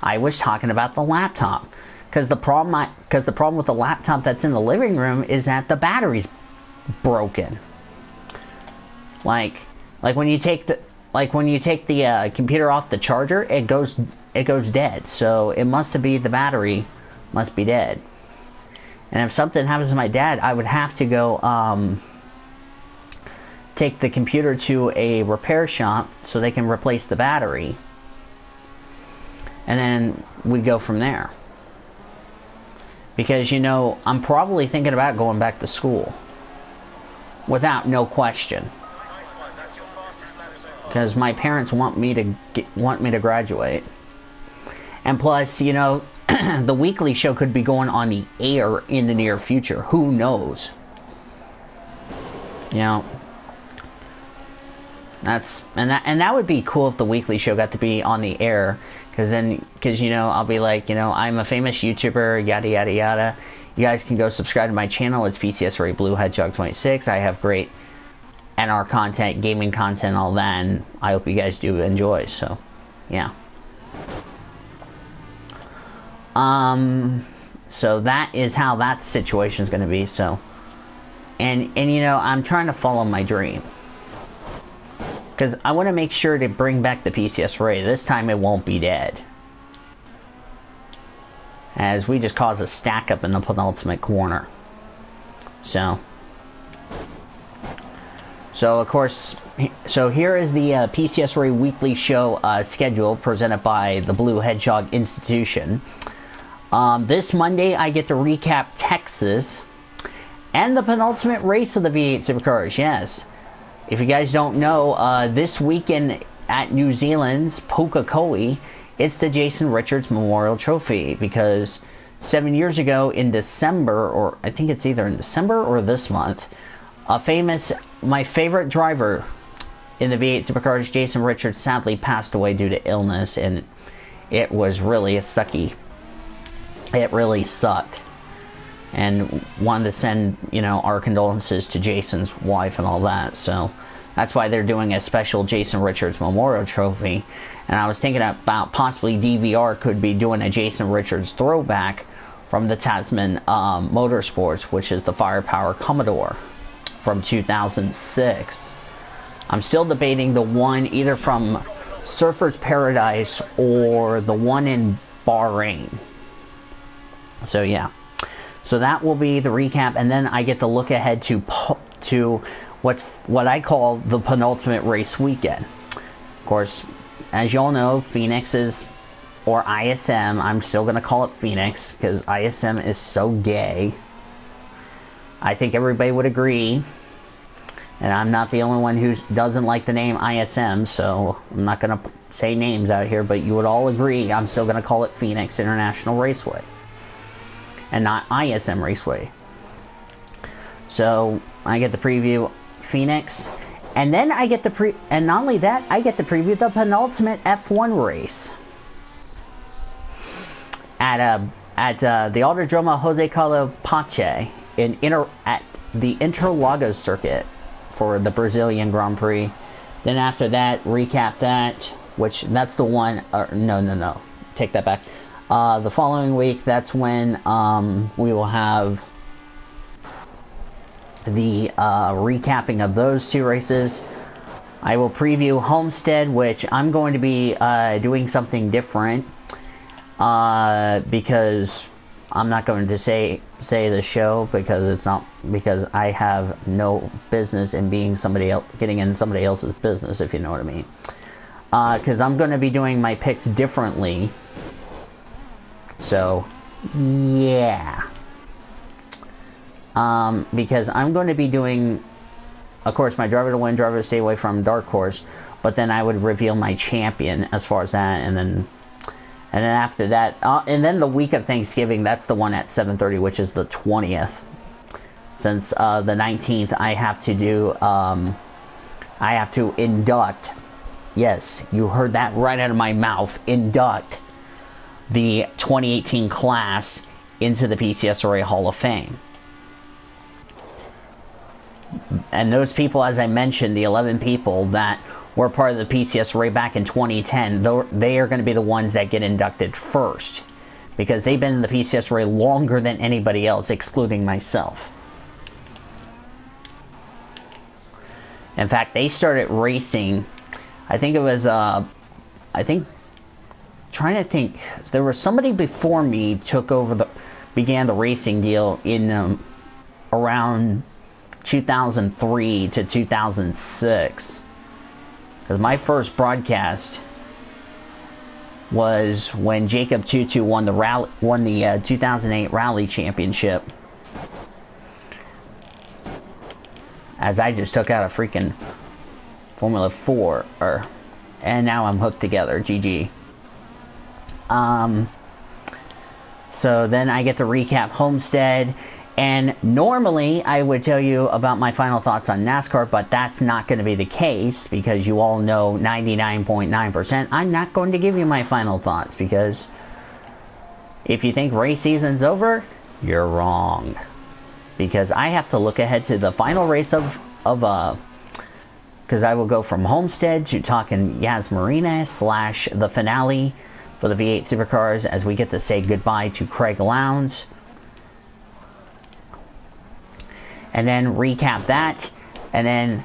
I was talking about the laptop. Because the problem with the laptop that's in the living room is that the battery's broken. Like when you take the computer off the charger, it goes dead. So it must be the battery must be dead. And if something happens to my dad, I would have to go take the computer to a repair shop so they can replace the battery. And then we'd go from there. Because, you know, I'm probably thinking about going back to school. Without no question. Because my parents want me to graduate. And plus, you know, the weekly show could be going on the air in the near future. Who knows? You know, and that would be cool if the weekly show got to be on the air, because you know, I'll be like, you know, I'm a famous YouTuber, yada yada yada. You guys can go subscribe to my channel. It's PCS Ray Blue Hedgehog 26. I have great NR content, gaming content, all that, and I hope you guys do enjoy. So, yeah. So that is how that situation is going to be. So, and you know, I'm trying to follow my dream, because I want to make sure to bring back the PCS Ray. This time it won't be dead, as we just caused a stack up in the penultimate corner. So of course, so here is the PCS Ray weekly show schedule presented by the Blue Hedgehog Institution. This Monday I get to recap Texas and the penultimate race of the V8 Supercars. Yes, if you guys don't know, this weekend at New Zealand's Pukekohe, it's the Jason Richards Memorial Trophy, because 7 years ago in December, or I think it's either in December or this month, my favorite driver in the V8 Supercars, Jason Richards, sadly passed away due to illness, and it was really sucky. It really sucked. And wanted to send, you know, our condolences to Jason's wife and all that. So that's why they're doing a special Jason Richards Memorial Trophy. And I was thinking about possibly DVR could be doing a Jason Richards throwback from the Tasman Motorsports, which is the Firepower Commodore from 2006. I'm still debating the one either from Surfer's Paradise or the one in Bahrain. So yeah. So that will be the recap, and then I get to look ahead to what I call the penultimate race weekend. Of course, as you all know, Phoenix is, or ISM, I'm still going to call it Phoenix, because ISM is so gay. I think everybody would agree, and I'm not the only one who doesn't like the name ISM, so I'm not going to say names out here, but you would all agree I'm still going to call it Phoenix International Raceway, and not ISM Raceway. So I get to preview Phoenix, and then I get to and not only that, I get to preview the penultimate F1 race at the Autodromo Jose Carlos Pache at the Interlagos circuit for the Brazilian Grand Prix. Then after that, recap that, which that's the one. No, take that back. The following week, that's when we will have the recapping of those two races. I will preview Homestead, which I'm going to be doing something different, because I'm not going to say the show, because it's not, because I have no business in being somebody else, getting in somebody else's business, if you know what I mean. Because I'm going to be doing my picks differently. So, yeah. Because I'm going to be doing, of course, my driver to win, driver to stay away from, dark horse, but then I would reveal my champion as far as that, and then after that, and then the week of Thanksgiving, that's the one at 7:30, which is the 20th. Since the 19th, I have to do, I have to induct, yes, you heard that right out of my mouth, induct the 2018 class into the PCS Ray Hall of Fame. And those people, as I mentioned, the 11 people that were part of the PCS Ray back in 2010, they are going to be the ones that get inducted first, because they've been in the PCS Ray longer than anybody else, excluding myself. In fact, they started racing, I think it was, trying to think, there was somebody before me began the racing deal in around 2003 to 2006, because my first broadcast was when Jacob Tutu won the 2008 Rally Championship, as I just took out a freaking Formula 4, and now I'm hooked together. GG. So then I get to recap Homestead, And normally I would tell you about my final thoughts on NASCAR, but that's not going to be the case because you all know 99.9% I'm not going to give you my final thoughts, because if you think race season's over, you're wrong. Because I have to look ahead to the final race because I will go from Homestead to talking Yas Marina / the finale for the V8 Supercars as we get to say goodbye to Craig Lowndes. And then recap that, and then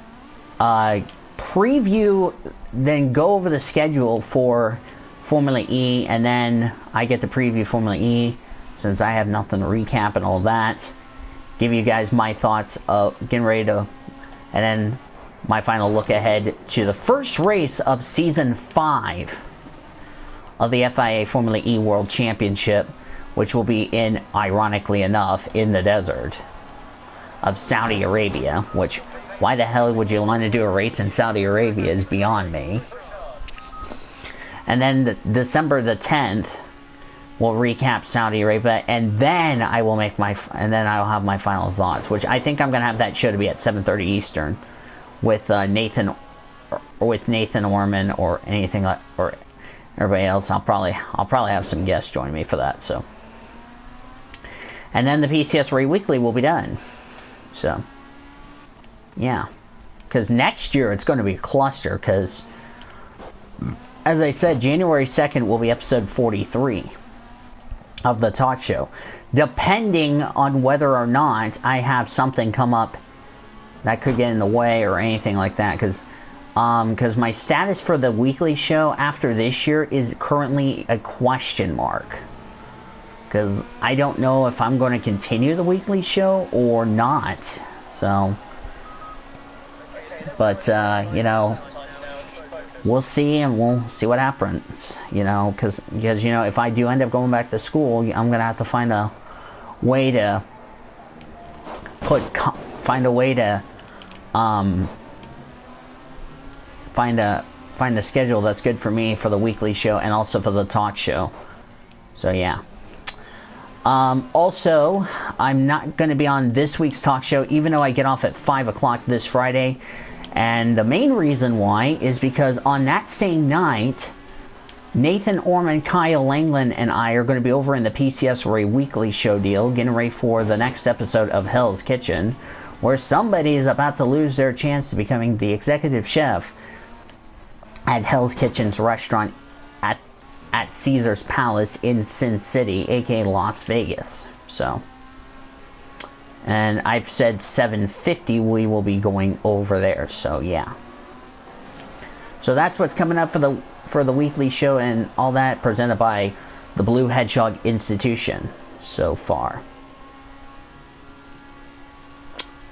preview, then go over the schedule for Formula E, and then I get to preview Formula E since I have nothing to recap and all that. Give you guys my thoughts of getting ready to, and then my final look ahead to the first race of Season 5 of the FIA Formula E World Championship, which will be in, ironically enough, in the desert of Saudi Arabia, which, why the hell would you want to do a race in Saudi Arabia is beyond me. And then December the 10th, we'll recap Saudi Arabia, and then I will make I'll have my final thoughts, which I think I'm going to have that show to be at 7:30 Eastern with Nathan Orman or anything like, or everybody else. I'll probably have some guests join me for that, so. And then the PCS Ray Weekly will be done. So, yeah. Because next year it's going to be a cluster, because, as I said, January 2nd will be episode 43 of the talk show. Depending on whether or not I have something come up that could get in the way or anything like that. Because my status for the weekly show after this year is currently a question mark. Because I don't know if I'm going to continue the weekly show or not. So, but, you know, we'll see, and we'll see what happens, you know, because, you know, if I do end up going back to school, I'm going to have to find a way to find a schedule that's good for me for the weekly show and also for the talk show. So, yeah. Also, I'm not going to be on this week's talk show, even though I get off at 5 o'clock this Friday. And the main reason why is because on that same night, Nathan Orman, Kyle Langland, and I are going to be over in the PCS Ray Weekly show deal, getting ready for the next episode of Hell's Kitchen, where somebody is about to lose their chance to becoming the executive chef at Hell's Kitchen's restaurant at Caesar's Palace in Sin City, aka Las Vegas. So, and I've said 7:50 we will be going over there. So yeah. So that's what's coming up for the weekly show and all that, presented by the Blue Hedgehog Institution so far.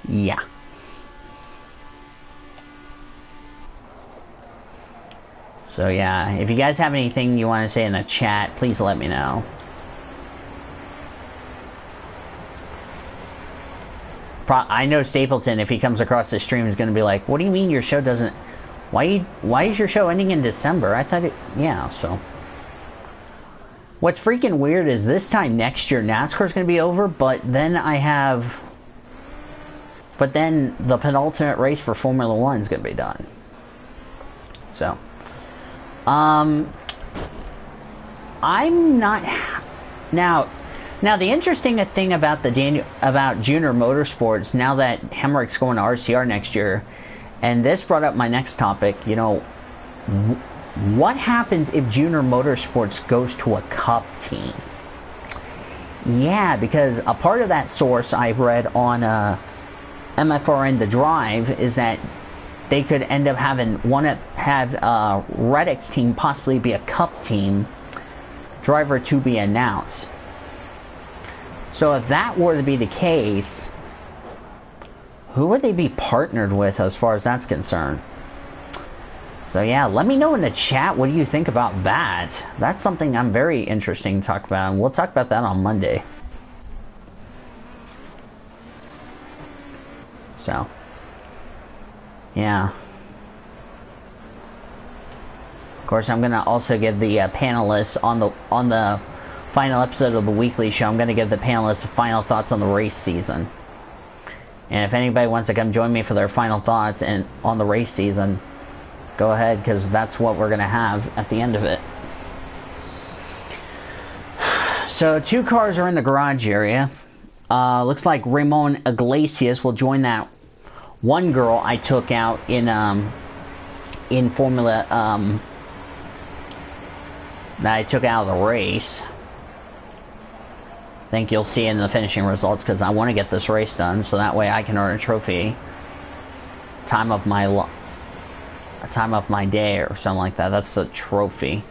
Yeah. So yeah, if you guys have anything you want to say in the chat, please let me know. I know Stapleton, if he comes across the stream, is going to be like, what do you mean your show doesn't... Why is your show ending in December? I thought it... Yeah, so... What's freaking weird is this time next year, NASCAR's going to be over, but then I have... But then the penultimate race for Formula 1 is going to be done. So... I'm not... Now, the interesting thing about about Junior Motorsports, now that Hemrick's going to RCR next year, and this brought up my next topic, you know, what happens if Junior Motorsports goes to a Cup team? Yeah, because a part of that source I've read on MFRN The Drive is that they could end up have Reddick's team possibly be a Cup team, driver to be announced. So if that were to be the case, who would they be partnered with as far as that's concerned? So yeah, let me know in the chat what do you think about that. That's something I'm very interested to talk about, and we'll talk about that on Monday. So, yeah. Of course, I'm gonna also give the panelists on the final episode of the weekly show, I'm going to give the panelists final thoughts on the race season. And if anybody wants to come join me for their final thoughts and on the race season, go ahead, because that's what we're going to have at the end of it. So 2 cars are in the garage area. Looks like Ramon Iglesias will join that one girl I took out in Formula that I took out of the race. I think you'll see in the finishing results, because I want to get this race done so that way I can earn a trophy. Time of my day or something like that. That's the trophy.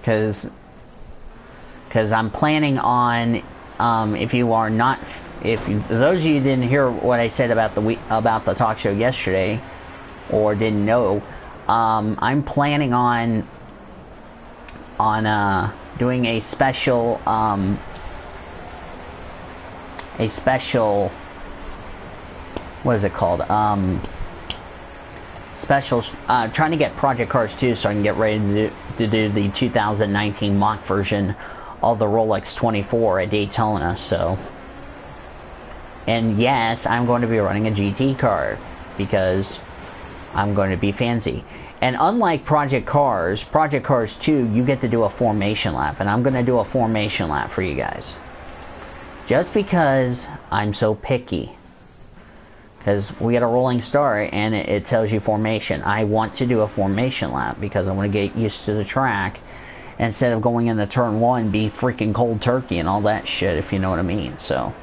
Because I'm planning on, those of you who didn't hear what I said about the talk show yesterday, or didn't know, I'm planning on doing a special, what is it called? Trying to get Project Cars 2 so I can get ready to do the 2019 mock version of the Rolex 24 at Daytona. So, and yes, I'm going to be running a GT car because I'm going to be fancy. And unlike Project Cars 2, you get to do a formation lap, and I'm going to do a formation lap for you guys. Just because I'm so picky. Because we get a rolling start and it tells you formation. I want to do a formation lap because I want to get used to the track. Instead of going into turn 1, be freaking cold turkey and all that shit, if you know what I mean. So,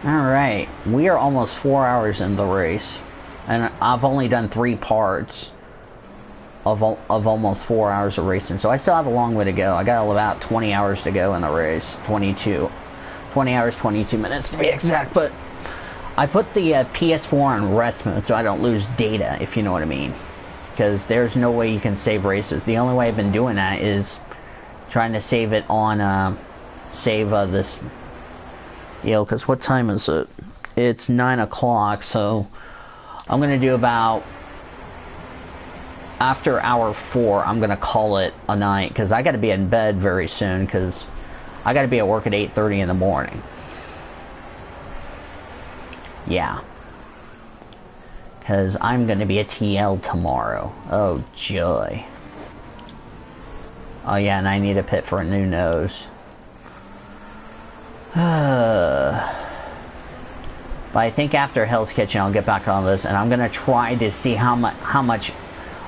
alright, we are almost 4 hours in the race. And I've only done 3 parts of almost 4 hours of racing. So I still have a long way to go. I got about 20 hours to go in the race. 20 hours, 22 minutes to be exact. But I put the PS4 on rest mode so I don't lose data, if you know what I mean. Because there's no way you can save races. The only way I've been doing that is trying to save it on, this, because what time is it? It's 9 o'clock, so I'm going to do about, after hour 4, I'm going to call it a night, because I got to be in bed very soon, because I got to be at work at 8:30 in the morning. Yeah. Because I'm going to be a TL tomorrow. Oh, joy. Oh, yeah, and I need a pit for a new nose. But I think after Hell's Kitchen, I'll get back on this, and I'm going to try to see how much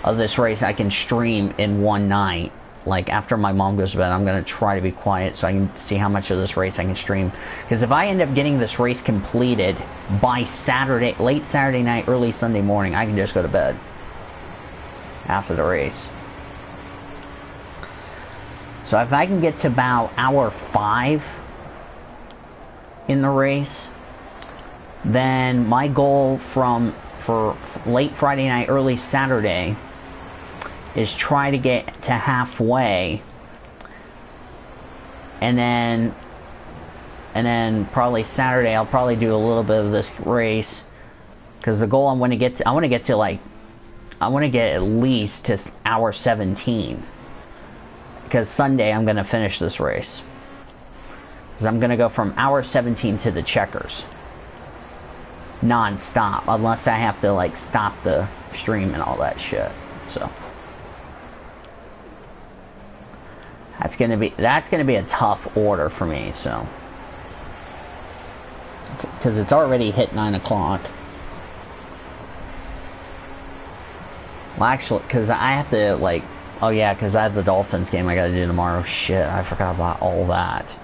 of this race I can stream in one night. Like, after my mom goes to bed, I'm going to try to be quiet so I can see how much of this race I can stream. Because if I end up getting this race completed by Saturday, late Saturday night, early Sunday morning, I can just go to bed after the race. So if I can get to about hour 5 in the race, then my goal for late Friday night, early Saturday, is try to get to halfway, and then probably Saturday I'll probably do a little bit of this race, because the goal I want to get at least to hour 17, because Sunday I'm going to finish this race, because I'm going to go from hour 17 to the checkers non-stop, unless I have to like stop the stream and all that shit. So that's gonna be a tough order for me, so, because it's already hit 9 o'clock. Well, actually, because I have to, like, oh yeah, because I have the Dolphins game I gotta do tomorrow. Shit, I forgot about all that.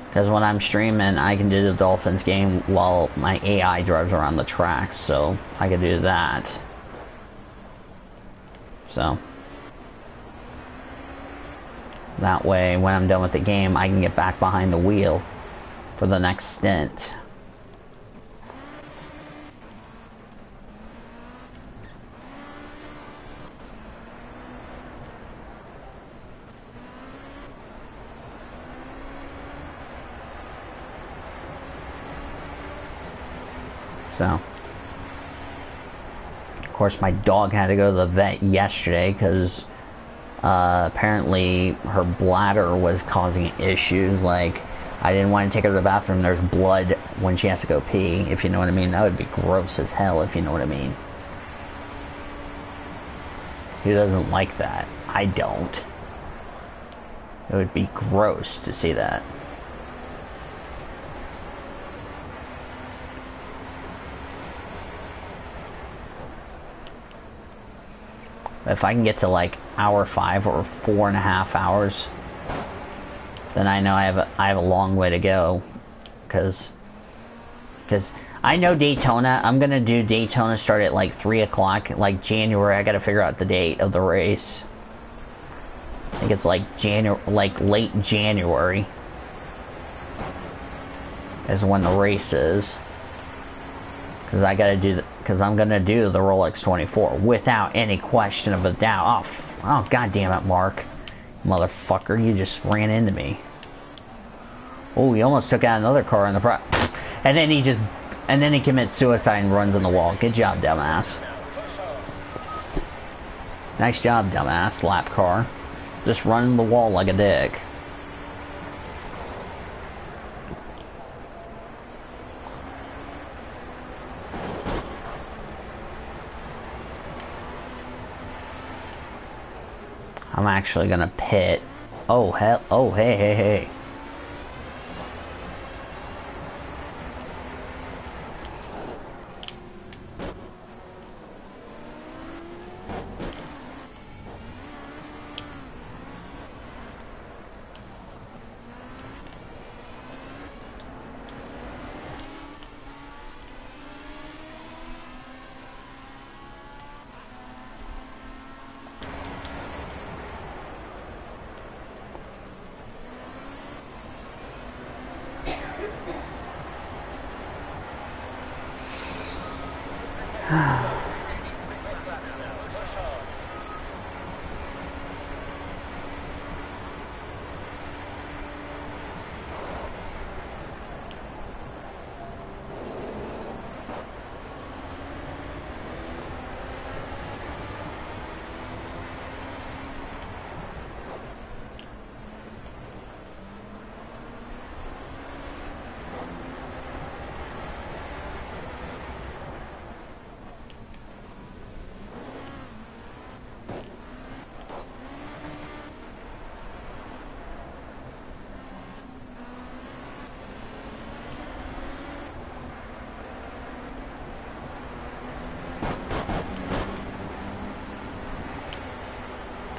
Because when I'm streaming, I can do the Dolphins game while my AI drives around the track, so I can do that. So that way, when I'm done with the game, I can get back behind the wheel for the next stint. So, of course, my dog had to go to the vet yesterday because apparently her bladder was causing issues. Like, I didn't want to take her to the bathroom. There's blood when she has to go pee, if you know what I mean. That would be gross as hell, if you know what I mean. Who doesn't like that? I don't. It would be gross to see that. If I can get to like hour 5 or 4.5 hours, then I know I have a long way to go, because I know Daytona. I'm gonna do Daytona start at like 3 o'clock, like January. I gotta figure out the date of the race. I think it's like late January is when the race is. Because I'm gonna do the Rolex 24 without any question of a doubt. Oh god damn it, Mark, motherfucker! You just ran into me. Oh, he almost took out another car in the front, and then he commits suicide and runs in the wall. Good job, dumbass. Nice job, dumbass. Lap car, just running the wall like a dick. I'm actually gonna pit. Oh hell! Oh hey.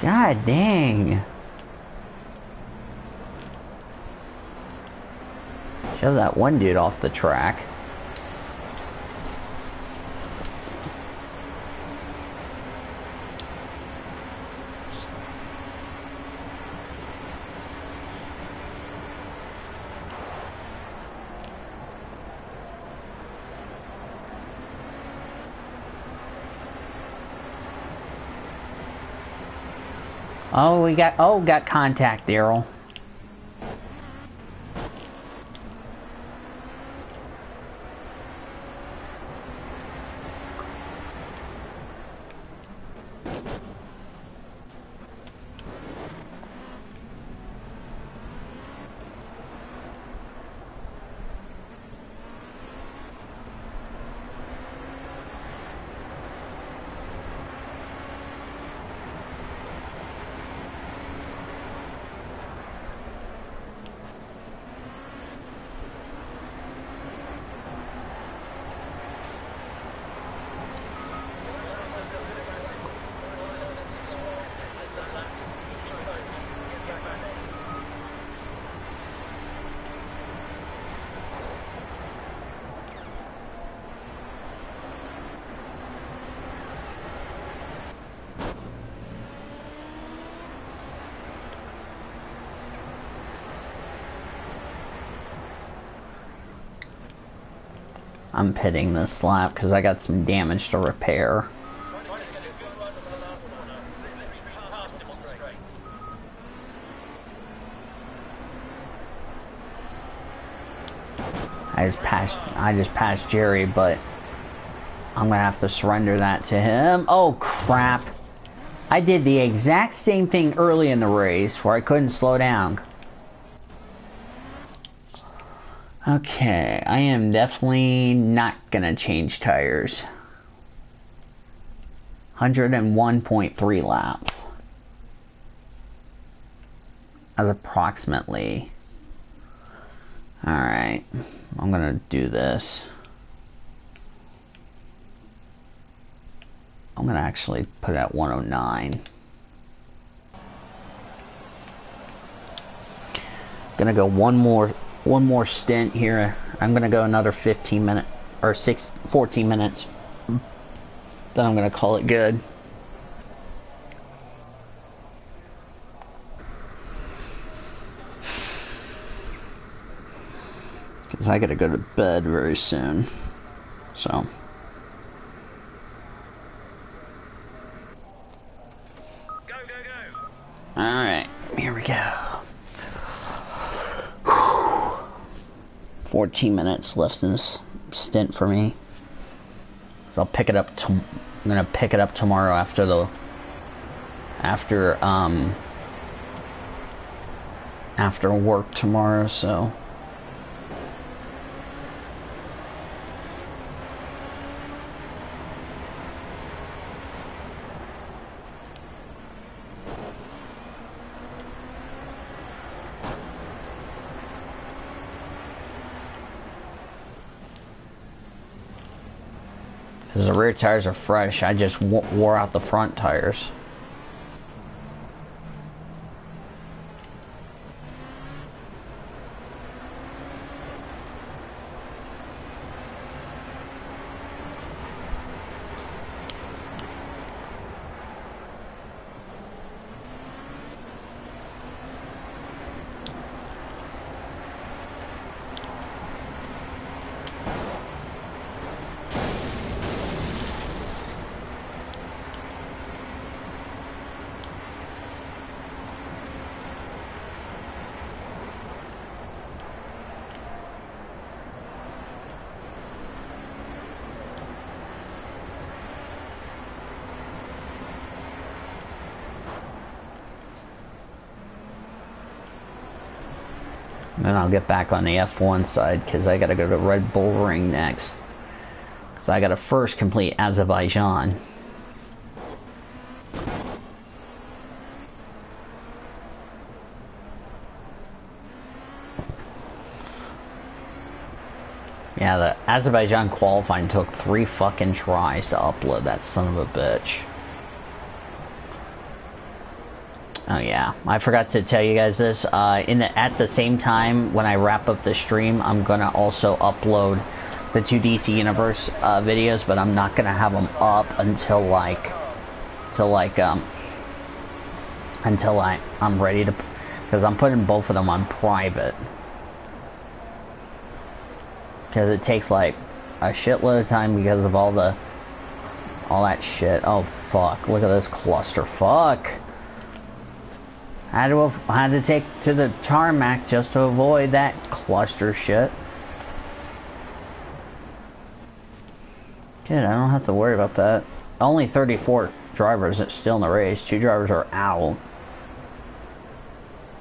God dang. Shove that one dude off the track. Oh, got contact, Daryl. I'm pitting this lap because I got some damage to repair. I just passed Jerry, but I'm gonna have to surrender that to him. Oh crap. I did the exact same thing early in the race where I couldn't slow down. Okay, I am definitely not gonna change tires. 101.3 laps. As approximately. Alright, I'm gonna do this. I'm gonna actually put it at 109. Gonna go one more stint here. I'm gonna go another 15 minutes or 14 minutes. Then I'm gonna call it good. Cause I gotta go to bed very soon. So. Alright, here we go. 14 minutes left in this stint for me. So I'll pick it up I'm gonna pick it up tomorrow after work tomorrow, so because the rear tires are fresh. I just wore out the front tires. Then I'll get back on the F1 side because I gotta go to Red Bull Ring next. So I gotta first complete Azerbaijan. Yeah, the Azerbaijan qualifying took 3 fucking tries to upload that son of a bitch. Oh yeah, I forgot to tell you guys this. At the same time, when I wrap up the stream, I'm gonna also upload the 2 DC Universe videos, but I'm not gonna have them up until I'm ready to, because I'm putting both of them on private. Because it takes like a shitload of time because of all that shit. Oh fuck! Look at this clusterfuck. I had to take to the tarmac just to avoid that cluster shit. Good, I don't have to worry about that. Only 34 drivers still in the race. 2 drivers are out.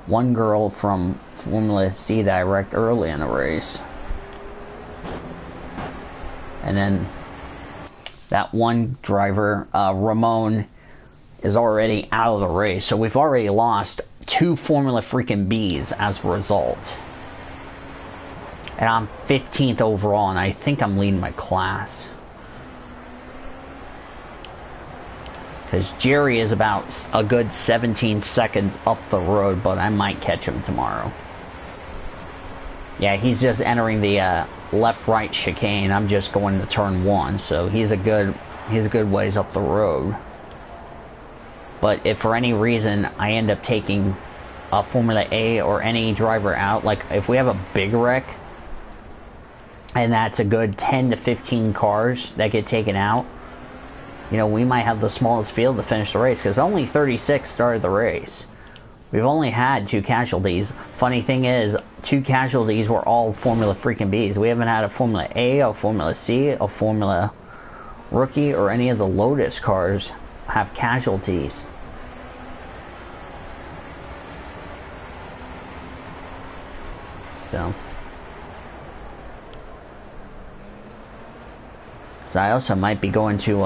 1 girl from Formula C that I wrecked early in the race. And then that 1 driver, Ramon, is already out of the race. So we've already lost 2 Formula freaking Bs as a result. And I'm 15th overall, and I think I'm leading my class. Because Jerry is about a good 17 seconds up the road, but I might catch him tomorrow. Yeah, he's just entering the left-right chicane. I'm just going to turn 1, so he's a good ways up the road. But if for any reason I end up taking a Formula A or any driver out, like if we have a big wreck, and that's a good 10 to 15 cars that get taken out, you know, we might have the smallest field to finish the race, because only 36 started the race. We've only had 2 casualties. Funny thing is, 2 casualties were all Formula freaking Bs. We haven't had a Formula A, a Formula C, a Formula Rookie or any of the Lotus cars have casualties. So I also might be going to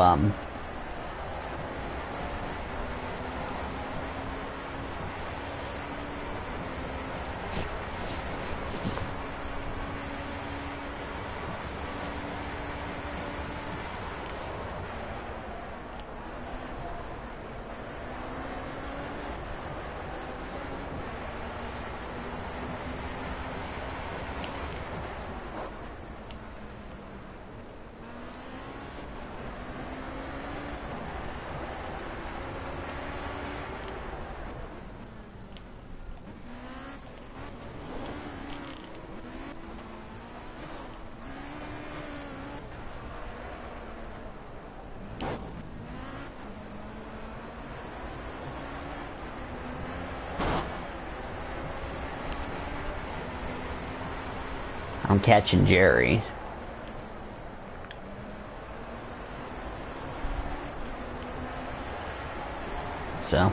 I'm catching Jerry. So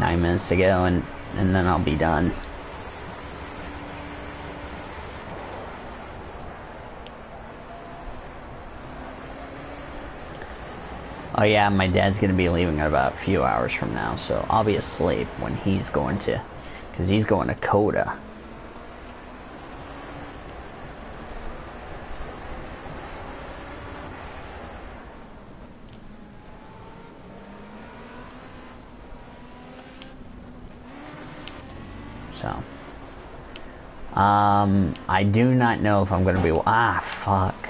9 minutes to go, and then I'll be done. Oh yeah, my dad's gonna be leaving in about a few hours from now, so I'll be asleep when he's going to, because he's going to Coda. So, I do not know if I'm gonna be, fuck.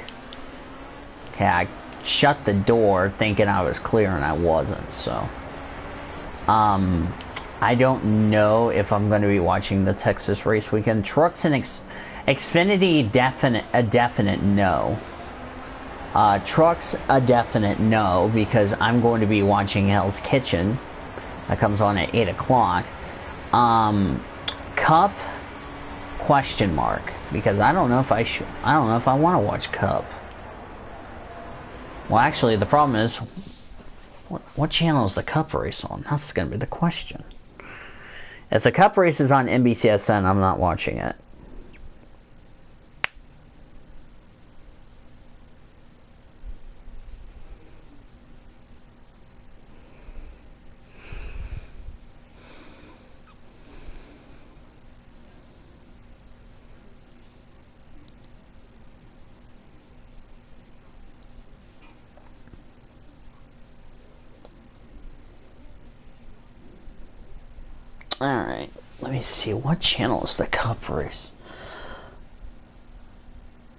Okay, I shut the door thinking I was clear and I wasn't, so I don't know if I'm going to be watching the Texas race weekend. Trucks and Xfinity, a definite no. Trucks, a definite no, because I'm going to be watching Hell's Kitchen. That comes on at 8 o'clock. Cup, question mark, because I don't know if I want to watch Cup. Well, actually, the problem is, what channel is the Cup race on? That's going to be the question. If the Cup race is on NBCSN, I'm not watching it. Alright, let me see, what channel is the Cup race?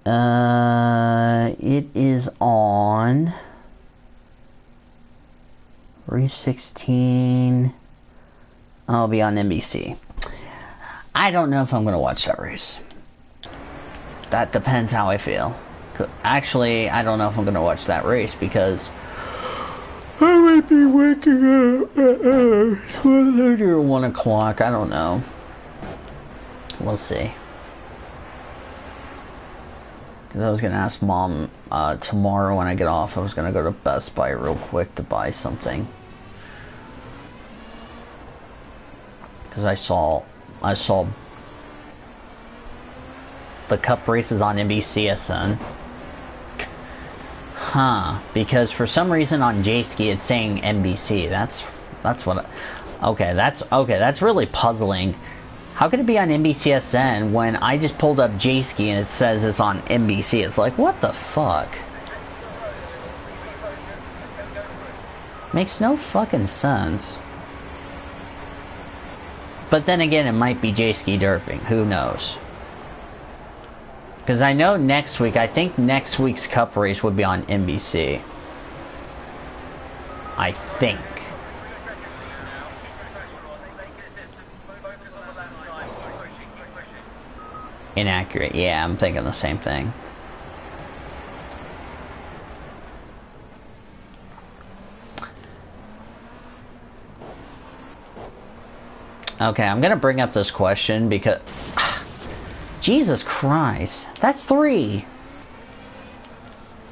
It is on race 16. I'll be on NBC. I don't know if I'm going to watch that race. That depends how I feel. Actually, I don't know if I'm going to watch that race because I might be waking up at 12:30 or 1 o'clock. I don't know. We'll see. Because I was going to ask Mom tomorrow when I get off. I was going to go to Best Buy real quick to buy something. Because I saw the Cup races on NBCSN. Huh, because for some reason on J-Ski it's saying NBC. That's what that's really puzzling. How could it be on NBCSN when I just pulled up J-Ski and it says it's on NBC? It's like, what the fuck? Makes no fucking sense. But then again, it might be J-Ski derping. Who knows? Because I know next week, I think next week's Cup race would be on NBC. I think. Inaccurate. Yeah, I'm thinking the same thing. Okay, I'm gonna bring up this question because Jesus Christ. That's 3.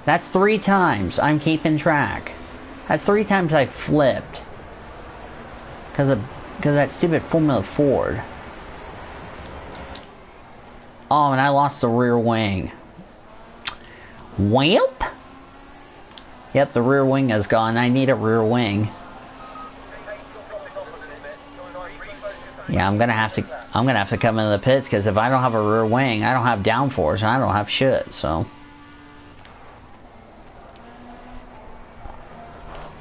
That's 3 times. I'm keeping track. That's 3 times I flipped. Because of that stupid Formula Ford. Oh, and I lost the rear wing. Whamp? Yep, the rear wing is gone. I need a rear wing. Yeah, I'm gonna have to come into the pits, because if I don't have a rear wing, I don't have downforce and I don't have shit, so.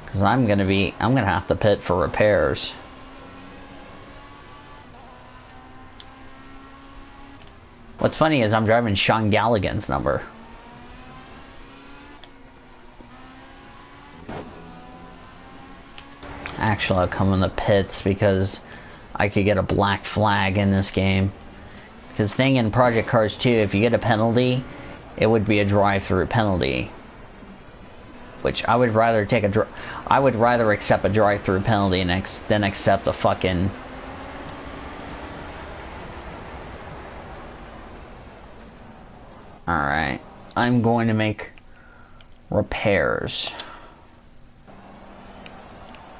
Because I'm gonna have to pit for repairs. What's funny is I'm driving Sean Galligan's number. Actually, I'll come in the pits because I could get a black flag in this game. Because thing in Project Cars 2, if you get a penalty, it would be a drive-through penalty. Which I would rather take I would rather accept a drive-through penalty than accept a fucking. Alright. I'm going to make repairs.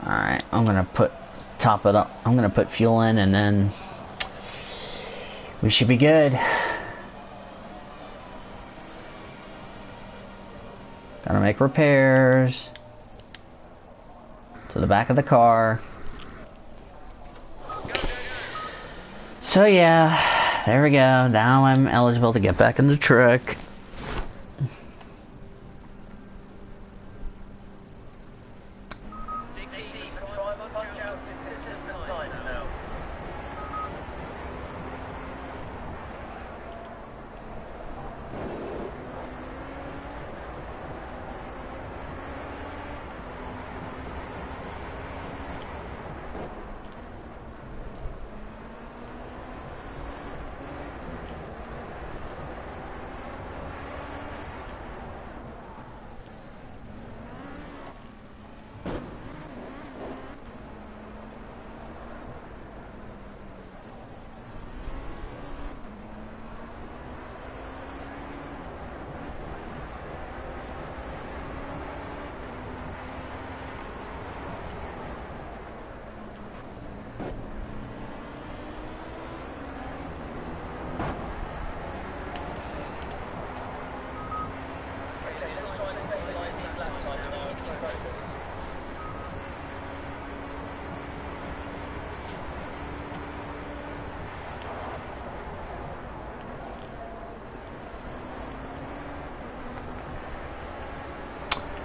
Alright, I'm gonna top it up. I'm gonna put fuel in and then we should be good. Gotta make repairs to the back of the car. So yeah, there we go. Now I'm eligible to get back in the truck.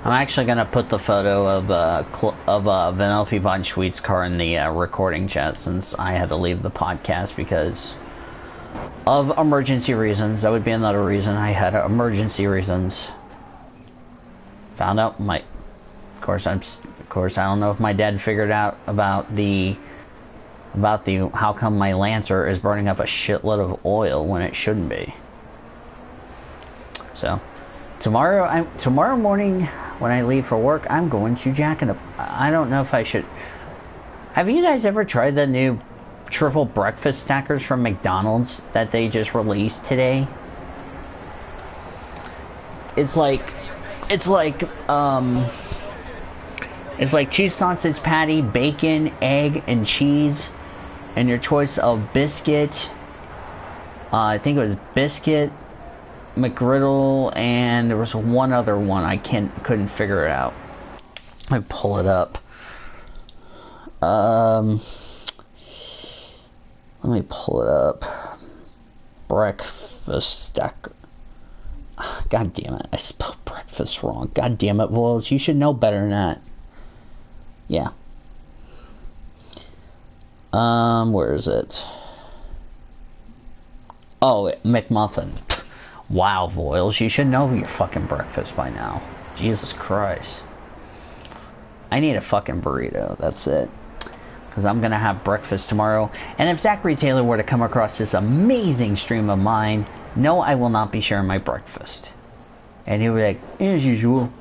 I'm actually gonna put the photo of Vanellope Von Schweet's car in the recording chat, since I had to leave the podcast because of emergency reasons. That would be another reason. I had emergency reasons. Found out of course I don't know if my dad figured out about the how come my Lancer is burning up a shitload of oil when it shouldn't be. So tomorrow morning when I leave for work, I'm going to Jack in the... I don't know if I should... Have you guys ever tried the new triple breakfast stackers from McDonald's that they just released today? It's like cheese sausage patty, bacon, egg, and cheese, and your choice of biscuit. I think it was biscuit, McGriddle, and there was one other one I couldn't figure it out. Let me pull it up. Let me pull it up. Breakfast stack. God damn it! I spelled breakfast wrong. God damn it, Voils! You should know better than that. Yeah. Where is it? Oh, McMuffin. Wow, Voiles, you should know your fucking breakfast by now. Jesus Christ. I need a fucking burrito, that's it. Because I'm going to have breakfast tomorrow. And if Zachary Taylor were to come across this amazing stream of mine, no, I will not be sharing my breakfast. And he would be like, as usual.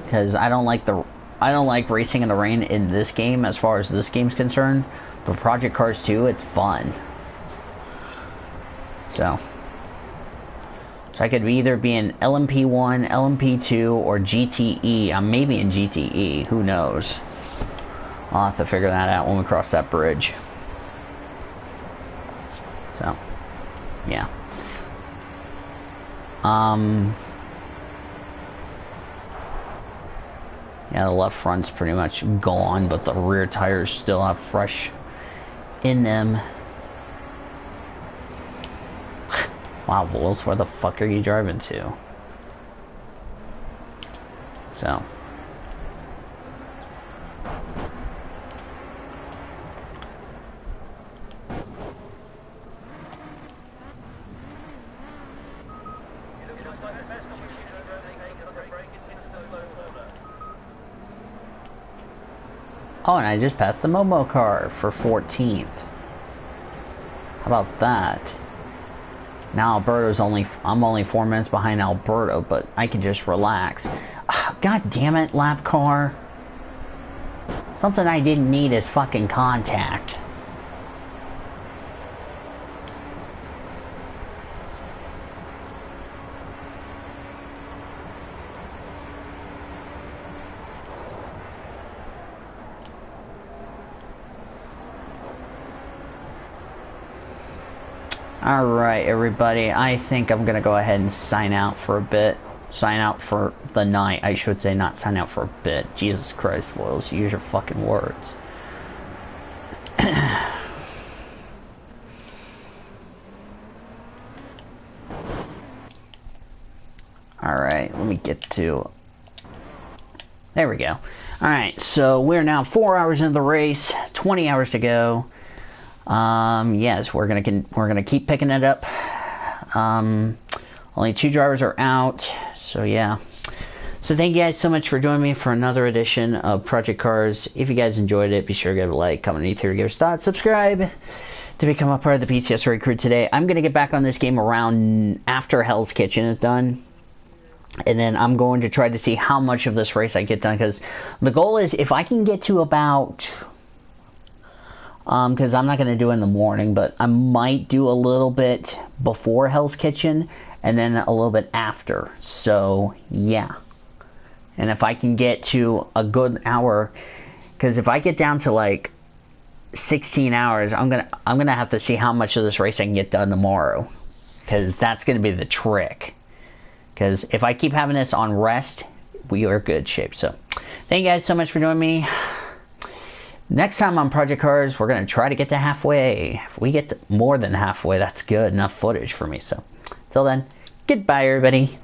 Because I don't like the I don't like racing in the rain in this game as far as this game's concerned, but Project Cars 2, it's fun. So I could either be in LMP1, LMP2, or GTE. I'm maybe in GTE, who knows. I'll have to figure that out when we cross that bridge. So, yeah. Yeah, the left front's pretty much gone, but the rear tires still have fresh in them. Wow, Vols, where the fuck are you driving to? So. Oh, and I just passed the Momo car for 14th. How about that? Now Alberto's I'm only 4 minutes behind Alberto, but I can just relax. God damn it, lap car. Something I didn't need is fucking contact. Alright, everybody, I think I'm gonna go ahead and sign out for a bit. Sign out for the night, I should say, not sign out for a bit. Jesus Christ, Wills, use your fucking words. Alright, let me get to... There we go. Alright, so we're now 4 hours into the race, 20 hours to go. Yes, we're gonna keep picking it up. Only 2 drivers are out, so yeah. So thank you guys so much for joining me for another edition of Project Cars. If you guys enjoyed it, be sure to give it a like, comment, give your thoughts, subscribe to become a part of the PCS Raid crew today. I'm gonna get back on this game around after Hell's Kitchen is done. And then I'm going to try to see how much of this race I get done, because the goal is if I can get to about... because I'm not going to do it in the morning, but I might do a little bit before Hell's Kitchen, and then a little bit after. So, yeah. And if I can get to a good hour, because if I get down to like 16 hours, I'm gonna have to see how much of this race I can get done tomorrow, because that's going to be the trick. Because if I keep having this on rest, we are good shape. So, thank you guys so much for joining me. Next time on Project Cars, we're going to try to get to halfway. If we get to more than halfway, that's good enough footage for me. So, until then, goodbye, everybody.